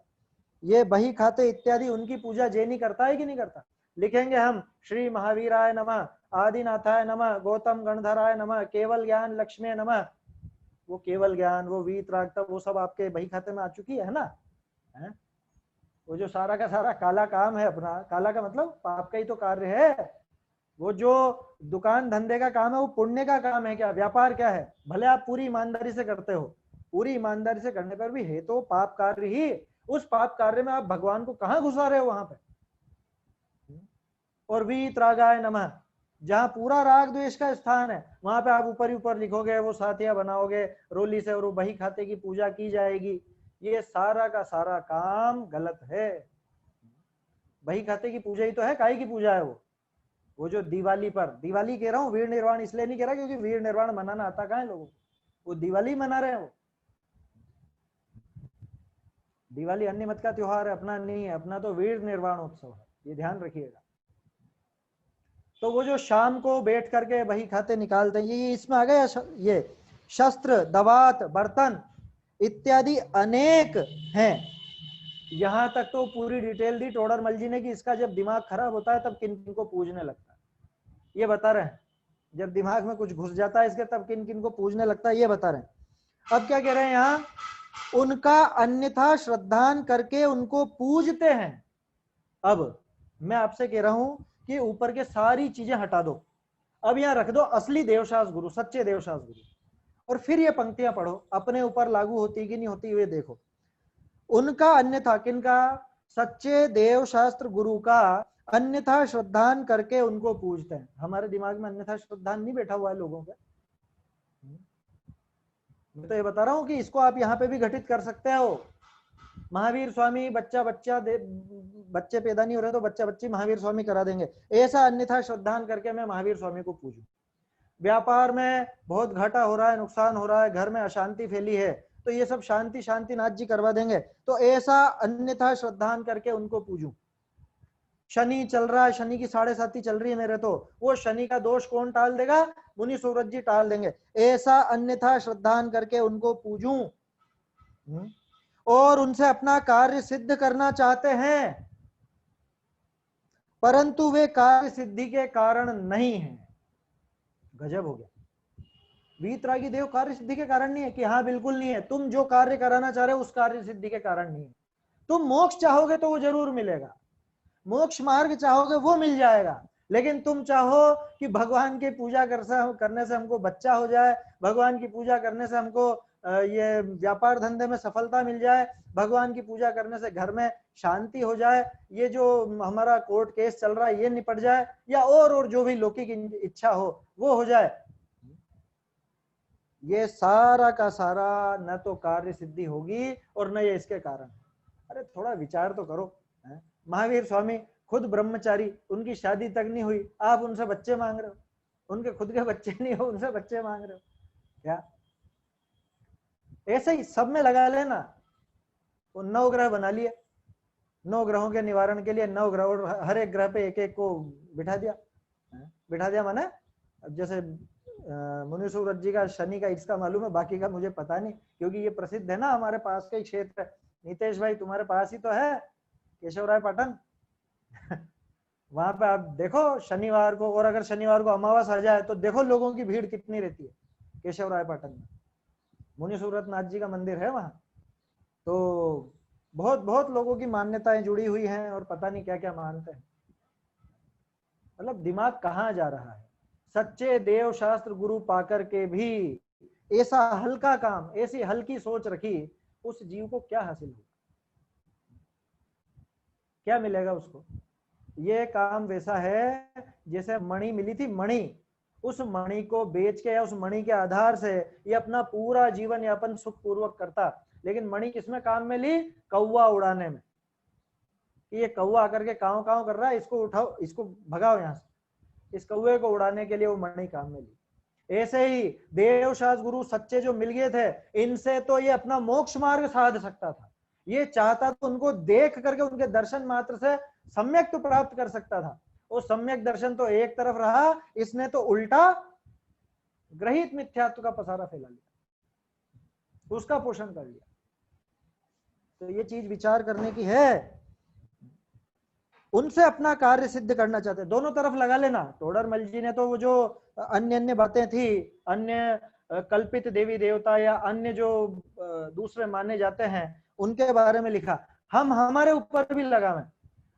ये बही खाते इत्यादि उनकी पूजा जैनी करता है कि नहीं करता? लिखेंगे हम श्री महावीराय नमः, आदिनाथाय नमः, गौतम गणधराय नमः, केवल ज्ञान लक्ष्मी नमः। वो केवल ज्ञान, वो वीतरागता, वो सब आपके बही खाते में आ चुकी है ना? है? वो जो सारा का सारा काला काम है अपना, काला का मतलब पाप का ही तो कार्य है। वो जो दुकान धंधे का काम है वो पुण्य का काम है क्या? व्यापार क्या है? भले आप पूरी ईमानदारी से करते हो, पूरी ईमानदारी से करने पर भी है तो पाप कार्य ही। उस पाप कार्य में आप भगवान को कहां घुसा रहे हो वहां पे? और वीतरागाय नमः, जहां पूरा राग द्वेष का स्थान है वहां पे आप ऊपर ही ऊपर लिखोगे, वो साथिया बनाओगे रोली से और वो बही खाते की पूजा की जाएगी। ये सारा का सारा काम गलत है। बही खाते की पूजा ही तो है, काय की पूजा है वो जो दिवाली पर, दिवाली कह रहा हूँ, वीर निर्वाण इसलिए नहीं कह रहा क्योंकि वीर निर्वाण मनाना आता कहाँ है लोगों को, वो दिवाली मना रहे हैं। वो दिवाली अन्य मत का त्योहार है, अपना नहीं है, अपना तो वीर निर्वाण उत्सव है, ये ध्यान रखिएगा। तो वो जो शाम को बैठ करके बही खाते निकालते हैं, ये इसमें आ गया, ये शस्त्र, दवात, बर्तन इत्यादि अनेक हैं। यहां तक तो पूरी डिटेल दी टोडर मल जी ने कि इसका जब दिमाग खराब होता है तब किन किन को पूजने लगता है, ये बता रहे हैं। जब दिमाग में कुछ घुस जाता है इसके तब किन किन को पूजने लगता है, ये बता रहे हैं। अब क्या कह रहे हैं यहाँ? उनका अन्यथा श्रद्धान करके उनको पूजते हैं। अब मैं आपसे कह रहा हूं कि ऊपर के सारी चीजें हटा दो, अब यहाँ रख दो असली देवशास्त्र गुरु, सच्चे देवशास्त्र गुरु, और फिर ये पंक्तियां पढ़ो, अपने ऊपर लागू होती कि नहीं होती हुए देखो। उनका अन्यथा, किनका? सच्चे देव शास्त्र गुरु का अन्यथा श्रद्धान करके उनको पूजते हैं। हमारे दिमाग में अन्यथा श्रद्धान नहीं बैठा हुआ है लोगों का। मैं तो ये बता रहा हूं कि इसको आप यहाँ पे भी घटित कर सकते हो। महावीर स्वामी, बच्चे पैदा नहीं हो रहे तो बच्चा बच्ची महावीर स्वामी करा देंगे, ऐसा अन्यथा श्रद्धान करके मैं महावीर स्वामी को पूजूं। व्यापार में बहुत घाटा हो रहा है, नुकसान हो रहा है, घर में अशांति फैली है, तो ये सब शांति शांति नाथ जी करवा देंगे, तो ऐसा अन्यथा श्रद्धान करके उनको पूजूं। शनि चल रहा है, शनि की 7.5 चल रही है मेरे, तो वो शनि का दोष कौन टाल देगा? मुनि सूरज जी टाल देंगे। ऐसा अन्यथा श्रद्धान करके उनको पूजूं और उनसे अपना कार्य सिद्ध करना चाहते हैं, परंतु वे कार्य सिद्धि के कारण नहीं है। गजब हो गया। वीतरागी देव कार्य सिद्धि के कारण नहीं है कि हाँ बिल्कुल नहीं है, तुम जो कार्य कराना चाह रहे हो उस कार्य सिद्धि के कारण नहीं है। तुम मोक्ष चाहोगे तो वो जरूर मिलेगा, मोक्ष मार्ग चाहोगे वो मिल जाएगा, लेकिन तुम चाहो कि भगवान की पूजा करने से हमको बच्चा हो जाए, भगवान की पूजा करने से हमको ये व्यापार धंधे में सफलता मिल जाए, भगवान की पूजा करने से घर में शांति हो जाए, ये जो हमारा कोर्ट केस चल रहा है ये निपट जाए, या और जो भी लौकिक इच्छा हो वो हो जाए, ये सारा का सारा न तो कार्य सिद्धि होगी और न ये इसके कारण। अरे थोड़ा विचार तो करो। महावीर स्वामी खुद ब्रह्मचारी, उनकी शादी तक नहीं हुई, आप उनसे बच्चे मांग रहे हो, उनके खुद के बच्चे नहीं हो उनसे बच्चे मांग रहे हो क्या? ऐसे ही सब में लगा लेना। वो 9 ग्रह बना लिए, 9 ग्रहों के निवारण के लिए 9 ग्रह, और हर एक ग्रह पे एक एक को बिठा दिया माने, अब जैसे मुनि सूरज जी का शनि का इसका मालूम है, बाकी का मुझे पता नहीं, क्योंकि ये प्रसिद्ध है ना, हमारे पास का ही क्षेत्र है। नीतेश भाई तुम्हारे पास ही तो है केशवराय पाटन वहां पे आप देखो शनिवार को, और अगर शनिवार को अमावस आ जाए तो देखो लोगों की भीड़ कितनी रहती है केशवराय पाटन में। मुनि सूरत नाथ जी का मंदिर है वहां, तो बहुत बहुत लोगों की मान्यताएं जुड़ी हुई हैं और पता नहीं क्या क्या मानते हैं। मतलब दिमाग कहाँ जा रहा है? सच्चे देव शास्त्र गुरु पाकर के भी ऐसा हल्का काम, ऐसी हल्की सोच रखी, उस जीव को क्या हासिल होगा? क्या मिलेगा उसको? ये काम वैसा है जैसे मणि मिली थी, मणि, उस मणि को बेच के या उस मणि के आधार से ये अपना पूरा जीवन यापन सुखपूर्वक करता, लेकिन मणि किसमें काम में ली? कौवा उड़ाने में। ये कौवा आकर के काव काव कर रहा है, इसको उठाओ, इसको भगाओ यहाँ से, इस कौवे को उड़ाने के लिए वो मणि काम में ली। ऐसे ही देवशास्त्र गुरु सच्चे जो मिल गए थे, इनसे तो ये अपना मोक्ष मार्ग साध सकता था। ये चाहता तो उनको देख करके उनके दर्शन मात्र से सम्यक तो प्राप्त कर सकता था। वो सम्यक दर्शन तो एक तरफ रहा, इसने तो उल्टा ग्रहित मिथ्यात्व का पसारा फैला लिया, उसका पोषण कर लिया। तो ये चीज विचार करने की है। उनसे अपना कार्य सिद्ध करना चाहते, दोनों तरफ लगा लेना। टोडरमल जी ने तो वो जो अन्य अन्य बातें थी, अन्य कल्पित देवी देवता या अन्य जो दूसरे माने जाते हैं उनके बारे में लिखा, हम हमारे ऊपर भी लगावे।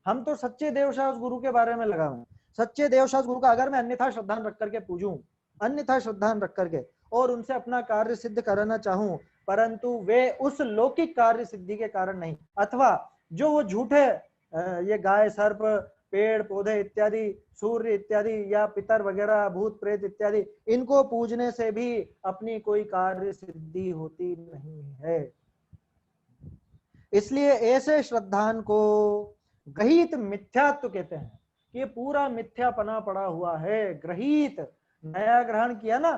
हम तो सच्चे देवशास्त्र गुरु के बारे में लगावे। सच्चे देवशास्त्र गुरु का अगर मैं अन्यथा श्रद्धान रख करके पूजूं, अन्यथा श्रद्धान रख करके और उनसे अपना कार्य सिद्ध कराना चाहूं, परंतु वे उस लौकिक कार्य सिद्धि के कारण नहीं, अथवा जो वो झूठे ये गाय सर्प पेड़ पौधे इत्यादि सूर्य इत्यादि या पितर वगैरह भूत प्रेत इत्यादि, इनको पूजने से भी अपनी कोई कार्य सिद्धि होती नहीं है। इसलिए ऐसे श्रद्धान को ग्रहित मिथ्यात्व कहते हैं कि ये पूरा मिथ्यापना पड़ा हुआ है। ग्रहित, नया ग्रहण किया ना,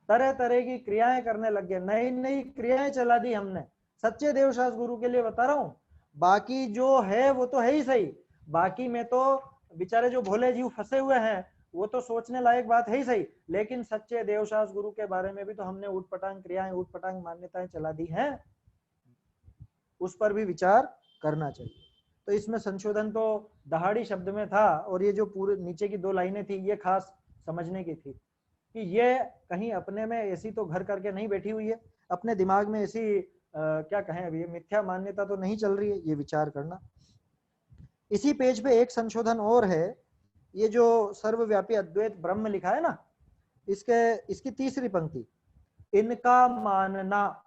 तरह तरह की क्रियाएं करने लग गए, नई नई क्रियाएं चला दी हमने। सच्चे देवशास्त्र गुरु के लिए बता रहा हूं, बाकी जो है वो तो है ही सही, बाकी में तो बेचारे जो भोले जीव फंसे हुए हैं वो तो सोचने लायक बात है ही सही, लेकिन सच्चे देवशास्त्र गुरु के बारे में भी तो हमने ऊटपटांग क्रियाएं ऊटपटांग मान्यताएं चला दी हैं, उस पर भी विचार करना चाहिए। तो इसमें संशोधन तो दहाड़ी शब्द में था, और ये जो पूरे नीचे की 2 लाइनें थी ये खास समझने की थी कि ये कहीं अपने में ऐसी तो घर करके नहीं बैठी हुई है, अपने दिमाग में ऐसी क्या कहें, अभी मिथ्या मान्यता तो नहीं चल रही है, ये विचार करना। इसी पेज पे एक संशोधन और है, ये जो सर्वव्यापी अद्वैत ब्रह्म लिखा है ना, इसकी तीसरी पंक्ति, इनका मानना,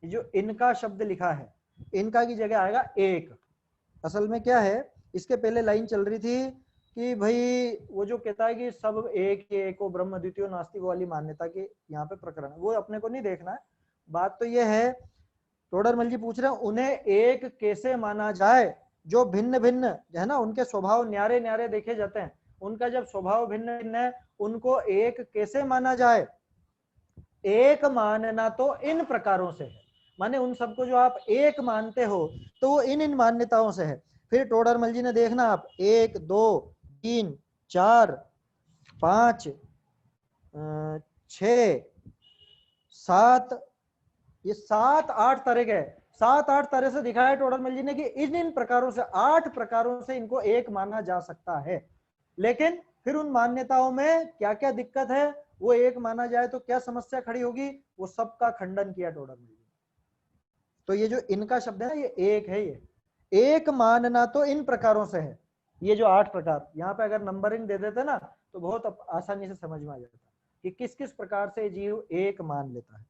जो इनका शब्द लिखा है, इनका की जगह आएगा एक। असल में क्या है, इसके पहले लाइन चल रही थी कि भाई वो जो कहता है कि सब एक ही एको ब्रह्म द्वितीय नास्तिक वाली मान्यता के यहाँ पे प्रकरण, वो अपने को नहीं देखना है। बात तो ये है, टोडरमल जी पूछ रहे हैं उन्हें एक कैसे माना जाए, जो भिन्न भिन्न है ना, उनके स्वभाव न्यारे न्यारे देखे जाते हैं, उनका जब स्वभाव भिन्न भिन्न है, उनको एक कैसे माना जाए? एक मानना तो इन प्रकारों से है, माने उन सबको जो आप एक मानते हो तो वो इन इन मान्यताओं से है। फिर टोडरमल जी ने देखना, आप 1 2 3 4 5 6 7, ये 7 8 तरह के, 7 8 तरह से दिखाया टोडरमल जी ने कि इन इन प्रकारों से, 8 प्रकारों से इनको एक माना जा सकता है। लेकिन फिर उन मान्यताओं में क्या क्या दिक्कत है, वो एक माना जाए तो क्या समस्या खड़ी होगी, वो सबका खंडन किया टोडरमल जी। तो ये जो इनका शब्द है ना, ये एक है, ये एक मानना तो इन प्रकारों से है। ये जो 8 प्रकार, यहाँ पे अगर नंबरिंग दे देते ना तो बहुत आसानी से समझ में आ जाता कि किस किस प्रकार से जीव एक मान लेता है।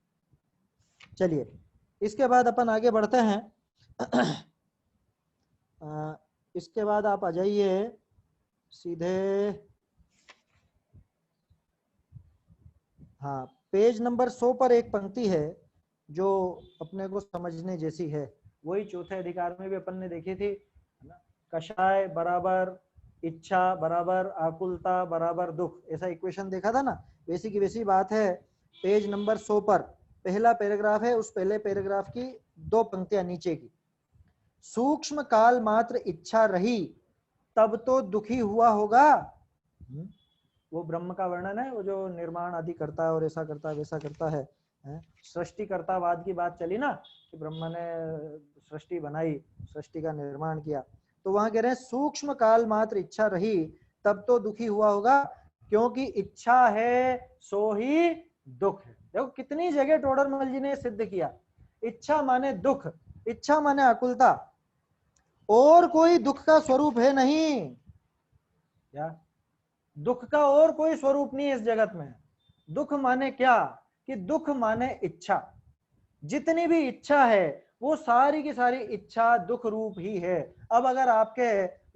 चलिए इसके बाद अपन आगे बढ़ते हैं। इसके बाद आप आ जाइए सीधे, हाँ, पेज नंबर 100 पर एक पंक्ति है जो अपने को समझने जैसी है, वही चौथे अधिकार में भी अपन ने देखी थी, है ना, कषाय बराबर इच्छा बराबर आकुलता बराबर दुख, ऐसा इक्वेशन देखा था ना, वैसी की वैसी बात है। पेज नंबर 100 पर पहला पैराग्राफ है, उस पहले पैराग्राफ की 2 पंक्तियां नीचे की, सूक्ष्म काल मात्र इच्छा रही तब तो दुखी हुआ होगा। वो ब्रह्म का वर्णन है, वो जो निर्माण आदि करता है और ऐसा करता है वैसा करता है, सृष्टिकर्तावाद की बात चली ना कि ब्रह्मा ने सृष्टि बनाई, सृष्टि का निर्माण किया, तो वहां कह रहे हैं सूक्ष्म काल मात्र इच्छा रही तब तो दुखी हुआ होगा, क्योंकि इच्छा है सो ही दुख है। देखो कितनी जगह टोडरमल जी ने सिद्ध किया, इच्छा माने दुख, इच्छा माने आकुलता, और कोई दुख का स्वरूप है नहीं, क्या दुख का और कोई स्वरूप नहीं है इस जगत में। दुख माने क्या कि दुख माने इच्छा, जितनी भी इच्छा है वो सारी की सारी इच्छा दुख रूप ही है। अब अगर आपके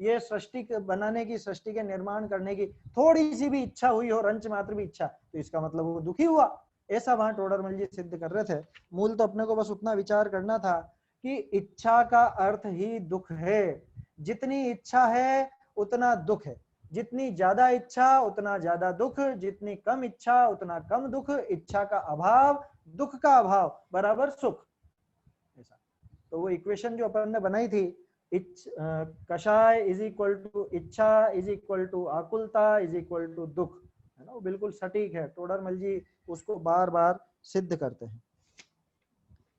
ये सृष्टि बनाने की, सृष्टि के निर्माण करने की थोड़ी सी भी इच्छा हुई हो, रंच मात्र भी इच्छा, तो इसका मतलब वो दुखी हुआ। ऐसा वहां टोडरमल जी सिद्ध कर रहे थे। मूल तो अपने को बस उतना विचार करना था कि इच्छा का अर्थ ही दुख है। जितनी इच्छा है उतना दुख है, जितनी ज्यादा इच्छा उतना ज्यादा दुख, जितनी कम इच्छा उतना कम दुख। इच्छा का अभाव, दुख का अभाव बराबर सुख। ऐसा तो वो इक्वेशन जो अपन ने बनाई थी, कषाय इज इक्वल टू इच्छा इज इक्वल टू आकुलता इज इक्वल टू दुख, है ना, वो बिल्कुल सटीक है। टोडरमल जी उसको बार बार सिद्ध करते हैं।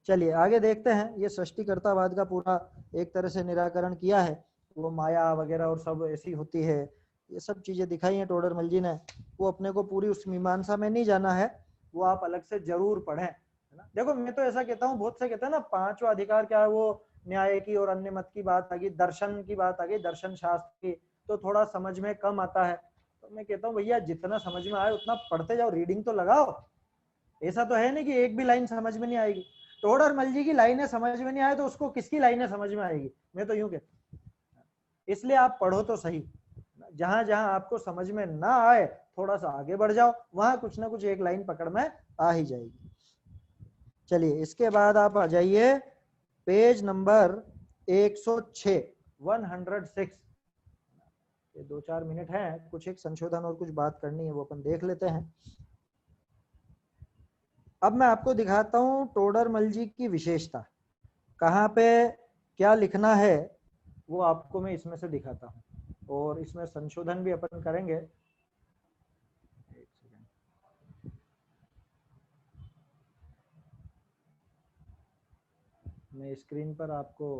चलिए आगे देखते हैं। ये सृष्टिकर्तावाद का पूरा एक तरह से निराकरण किया है। वो माया वगैरह और सब ऐसी होती है, ये सब चीजें दिखाई हैं टोडरमल जी ने। वो अपने को पूरी उस मीमांसा में नहीं जाना है, वो आप अलग से जरूर पढ़ें, है ना। देखो मैं तो ऐसा कहता हूँ, बहुत से कहते हैं ना पांचवा अधिकार क्या है, वो न्याय की और अन्य मत की बात आ गई, दर्शन की बात आ गई, दर्शन शास्त्र की, तो थोड़ा समझ में कम आता है। तो मैं कहता हूँ भैया जितना समझ में आए उतना पढ़ते जाओ, रीडिंग तो लगाओ। ऐसा तो है नहीं कि एक भी लाइन समझ में नहीं आएगी। टोडरमल जी की लाइनें समझ में नहीं आए तो उसको किसकी लाइनें समझ में आएगी, मैं तो यूं कहता हूं। इसलिए आप पढ़ो तो सही, जहां जहां आपको समझ में ना आए थोड़ा सा आगे बढ़ जाओ, वहां कुछ ना कुछ एक लाइन पकड़ में आ ही जाएगी। चलिए इसके बाद आप आ जाइए पेज नंबर 106, 106। ये 2-4 मिनट है, कुछ एक संशोधन और कुछ बात करनी है, वो अपन देख लेते हैं। अब मैं आपको दिखाता हूं टोडरमल जी की विशेषता, कहाँ पे क्या लिखना है वो आपको मैं इसमें से दिखाता हूं, और इसमें संशोधन भी अपन करेंगे। एक सेकंड, मैं स्क्रीन पर आपको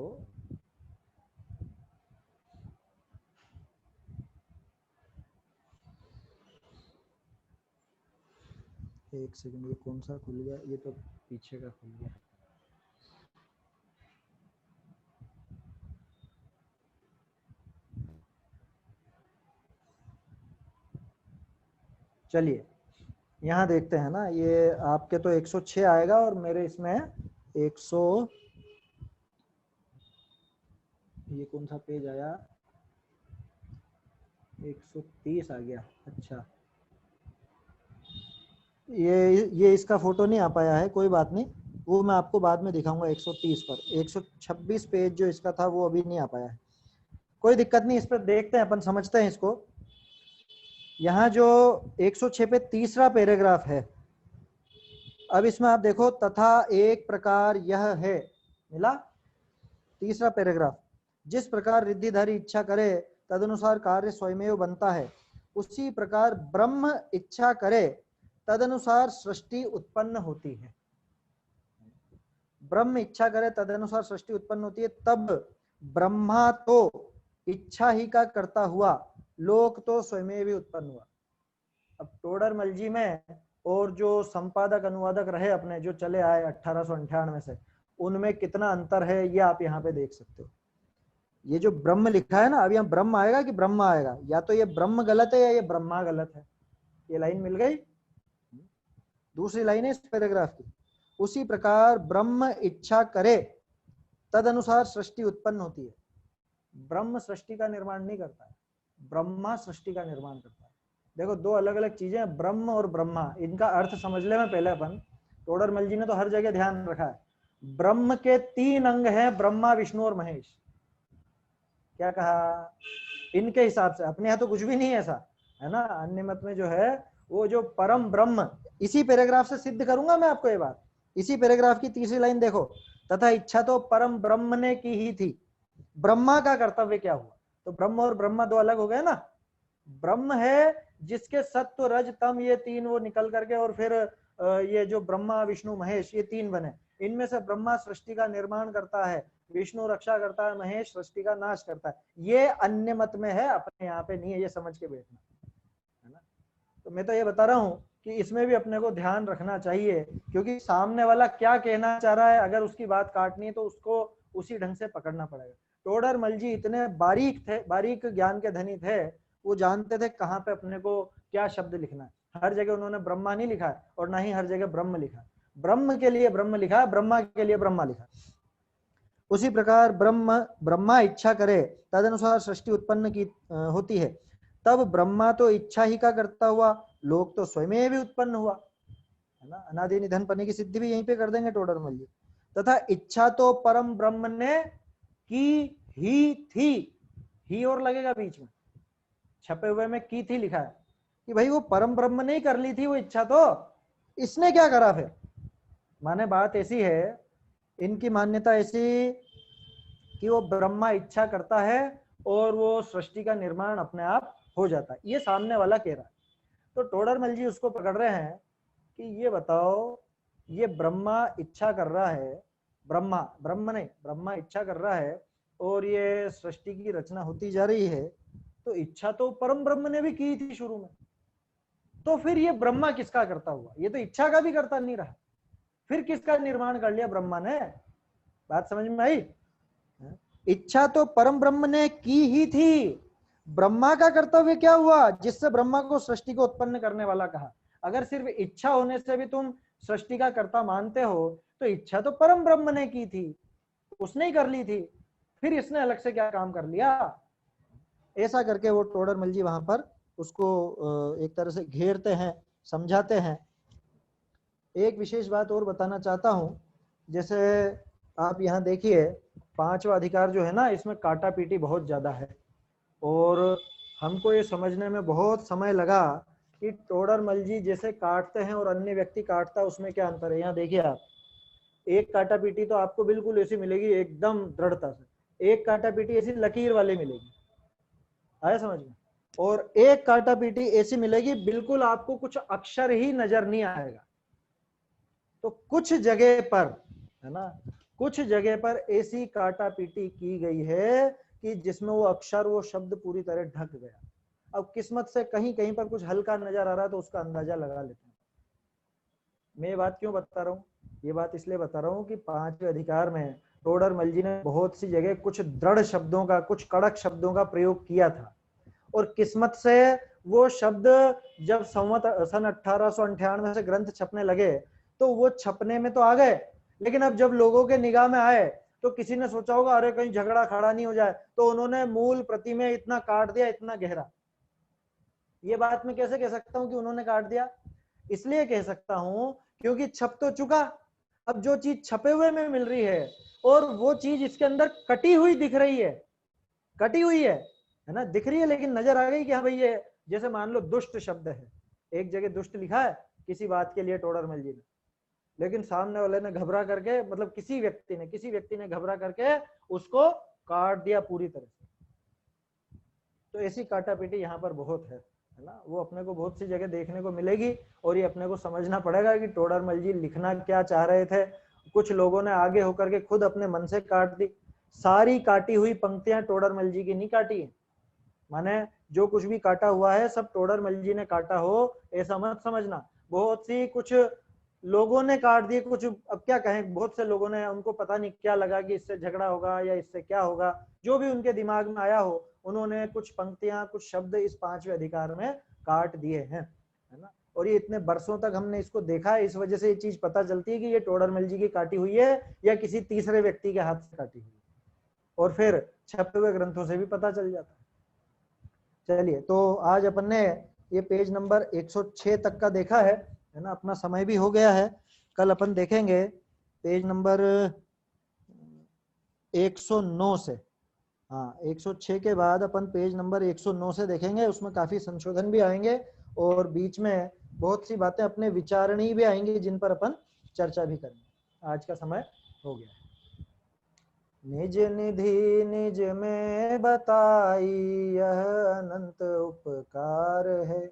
एक सेकंड, ये कौन सा खुल गया, ये तो पीछे का खुल गया। चलिए यहाँ देखते हैं ना, ये आपके तो 106 आएगा और मेरे इसमें 100, ये कौन सा पेज आया, 130 आ गया। अच्छा ये इसका फोटो नहीं आ पाया है, कोई बात नहीं, वो मैं आपको बाद में दिखाऊंगा 130 पर। 126 पेज जो इसका था वो अभी नहीं आ पाया है, कोई दिक्कत नहीं, इस पर देखते हैं अपन, समझते हैं इसको। यहाँ जो 106 पे तीसरा पैराग्राफ है, अब इसमें आप देखो, तथा एक प्रकार यह है, मिला तीसरा पैराग्राफ, जिस प्रकार रिद्धिधारी इच्छा करे तदनुसार कार्य स्वयमेव बनता है, उसी प्रकार ब्रह्म इच्छा करे तदनुसार सृष्टि उत्पन्न होती है। ब्रह्म इच्छा करे तदनुसार सृष्टि उत्पन्न होती है, तब ब्रह्मा तो इच्छा ही का करता हुआ, लोक तो स्वयं भी उत्पन्न हुआ। अब टोडरमल जी में और जो संपादक अनुवादक रहे अपने, जो चले आए 1898 से, उनमें कितना अंतर है ये आप यहाँ पे देख सकते हो। ये जो ब्रह्म लिखा है ना, अब यहाँ ब्रह्म आएगा कि ब्रह्म आएगा, या तो ये ब्रह्म गलत है या ये ब्रह्मा गलत है। ये लाइन मिल गई, दूसरी लाइन है इस पैराग्राफ की। उसी प्रकार ब्रह्म इच्छा करे तद अनुसार सृष्टि उत्पन्न होती है। ब्रह्म सृष्टि का निर्माण नहीं करता है, ब्रह्मा सृष्टि का निर्माण करता है। देखो दो अलग अलग चीजें, ब्रह्म और ब्रह्मा, इनका अर्थ समझ ले में पहले अपन। टोडरमल जी ने तो हर जगह ध्यान रखा है, ब्रह्म के 3 अंग हैं, ब्रह्मा विष्णु और महेश। क्या कहा, इनके हिसाब से, अपने यहाँ तो कुछ भी नहीं है ऐसा, है ना। अन्य मत में जो है वो जो परम ब्रह्म, इसी पैराग्राफ से सिद्ध करूंगा मैं आपको ये बात। इसी पैराग्राफ की तीसरी लाइन देखो, तथा इच्छा तो परम ब्रह्म ने की ही थी, ब्रह्मा का कर्तव्य क्या हुआ। तो ब्रह्म और ब्रह्मा दो अलग हो गए ना। ब्रह्म है जिसके सत्व रज तम ये 3 वो निकल करके, और फिर ये जो ब्रह्मा विष्णु महेश ये 3 बने। इनमें से ब्रह्मा सृष्टि का निर्माण करता है, विष्णु रक्षा करता है, महेश सृष्टि का नाश करता है। ये अन्य मत में है, अपने यहाँ पे नहीं है, ये समझ के बैठना, है ना। तो मैं तो ये बता रहा हूँ कि इसमें भी अपने को ध्यान रखना चाहिए, क्योंकि सामने वाला क्या कहना चाह रहा है, अगर उसकी बात काटनी है तो उसको उसी ढंग से पकड़ना पड़ेगा। टोडरमल जी इतने बारीक थे, बारीक ज्ञान के धनी थे, वो जानते थे कहाँ पे अपने को क्या शब्द लिखना है। हर जगह उन्होंने ब्रह्मा नहीं लिखा है और ना ही हर जगह ब्रह्म लिखा है। ब्रह्म के लिए ब्रह्म लिखा है, ब्रह्मा के लिए ब्रह्मा लिखा है। उसी प्रकार ब्रह्मा इच्छा करे तदनुसार सृष्टि उत्पन्न की होती है, तब ब्रह्मा तो इच्छा ही का करता हुआ, लोक तो स्वयं भी उत्पन्न हुआ, है ना। अनादि निधन पने की सिद्धि भी यहीं पे कर देंगे टोडरमल जी। तथा इच्छा तो परम ब्रह्म ने की ही थी, ही और लगेगा बीच में, छपे हुए में की थी लिखा है कि भाई वो परम ब्रह्म ने ही कर ली थी वो इच्छा, तो इसने क्या करा फिर। माने बात ऐसी है, इनकी मान्यता ऐसी कि वो ब्रह्मा इच्छा करता है और वो सृष्टि का निर्माण अपने आप हो जाता है, ये सामने वाला कह रहा है। तो टोडरमल जी उसको पकड़ रहे हैं कि ये बताओ, ये ब्रह्मा इच्छा कर रहा है, ब्रह्म नहीं, ब्रह्मा इच्छा कर रहा है और ये सृष्टि की रचना होती जा रही है, तो इच्छा तो परम ब्रह्म ने भी की थी शुरू में, तो फिर ये ब्रह्मा किसका करता हुआ, ये तो इच्छा का भी करता नहीं रहा, फिर किसका निर्माण कर लिया ब्रह्मा ने। बात समझ में आई। इच्छा तो परम ब्रह्म ने की ही थी, ब्रह्मा का कर्तव्य क्या हुआ जिससे ब्रह्मा को सृष्टि को उत्पन्न करने वाला कहा। अगर सिर्फ इच्छा होने से भी तुम सृष्टि का कर्ता मानते हो, तो इच्छा तो परम ब्रह्म ने की थी, उसने ही कर ली थी, फिर इसने अलग से क्या काम कर लिया। ऐसा करके वो टोडरमल जी वहां पर उसको एक तरह से घेरते हैं, समझाते हैं। एक विशेष बात और बताना चाहता हूं, जैसे आप यहाँ देखिए पांचवा अधिकार जो है ना, इसमें काटा पीटी बहुत ज्यादा है, और हमको ये समझने में बहुत समय लगा कि टोडरमल जी जैसे काटते हैं और अन्य व्यक्ति काटता है, उसमें क्या अंतर है। यहाँ देखिए आप, एक काटा पीटी तो आपको बिल्कुल ऐसी मिलेगी एकदम दृढ़ता से, एक काटा पीटी ऐसी लकीर वाली मिलेगी, आया समझ में, और एक काटा पीटी ऐसी मिलेगी बिल्कुल आपको कुछ अक्षर ही नजर नहीं आएगा। तो कुछ जगह पर, है ना, कुछ जगह पर ऐसी काटा पीटी की गई है कि जिसमें वो अक्षर, वो शब्द पूरी तरह ढक गया। अब किस्मत से कहीं कहीं पर कुछ हल्का नजर आ रहा है तो उसका अंदाजा लगा लेते हैं। मैं ये बात क्यों बता रहा हूँ, ये बात इसलिए बता रहा हूँ कि पांचवें अधिकार में टोडरमल जी ने बहुत सी जगह कुछ दृढ़ शब्दों का, कुछ कड़क शब्दों का प्रयोग किया था, और किस्मत से वो शब्द जब सन 1898 से ग्रंथ छपने लगे तो वो छपने में तो आ गए, लेकिन अब जब लोगों के निगाह में आए तो किसी ने सोचा होगा अरे कहीं झगड़ा खड़ा नहीं हो जाए, तो उन्होंने मूल प्रति में इतना काट दिया, इतना गहरा। ये बात मैं कैसे कह सकता हूं कि उन्होंने काट दिया, इसलिए कह सकता हूं क्योंकि छप तो चुका, अब जो चीज छपे हुए में मिल रही है और वो चीज इसके अंदर कटी हुई दिख रही है, कटी हुई है ना, दिख रही है, लेकिन नजर आ गई कि हाँ भाई ये, जैसे मान लो दुष्ट शब्द है, एक जगह दुष्ट लिखा है किसी बात के लिए टोडरमल जी ने, लेकिन सामने वाले ने घबरा करके, मतलब किसी व्यक्ति ने घबरा करके उसको काट दिया पूरी तरह से। तो ऐसी काटा पीटी यहाँ पर बहुत है ना, वो अपने को बहुत सी जगह देखने को मिलेगी, और ये अपने को समझना पड़ेगा कि टोडरमल जी लिखना क्या चाह रहे थे। कुछ लोगों ने आगे होकर के खुद अपने मन से काट दी, सारी काटी हुई पंक्तियां टोडरमल जी की नहीं काटी है, माने जो कुछ भी काटा हुआ है सब टोडरमल जी ने काटा हो ऐसा मत समझना। बहुत सी कुछ लोगों ने काट दिए, कुछ अब क्या कहें, बहुत से लोगों ने, उनको पता नहीं क्या लगा कि इससे झगड़ा होगा या इससे क्या होगा, जो भी उनके दिमाग में आया हो, उन्होंने कुछ पंक्तियां, कुछ शब्द इस पांचवें अधिकार में काट दिए हैं, है ना। और ये इतने वर्षों तक हमने इसको देखा है, इस वजह से ये चीज पता चलती है कि ये टोडरमल जी की काटी हुई है या किसी तीसरे व्यक्ति के हाथ से काटी हुई है, और फिर छपे हुए ग्रंथों से भी पता चल जाता है। चलिए, तो आज अपन ने ये पेज नंबर 106 तक का देखा है ना, अपना समय भी हो गया है। कल अपन देखेंगे पेज नंबर 109 से, हाँ 106 के बाद अपन पेज नंबर 109 से देखेंगे, उसमें काफी संशोधन भी आएंगे और बीच में बहुत सी बातें अपने विचारणीय भी आएंगी जिन पर अपन चर्चा भी करेंगे। आज का समय हो गया। निज निधि निज में बताई यह अनंत उपकार है,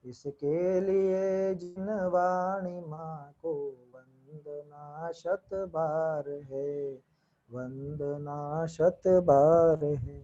इसके लिए जिन वाणी माँ को वंदना शत बार है, वंदना शत बार है।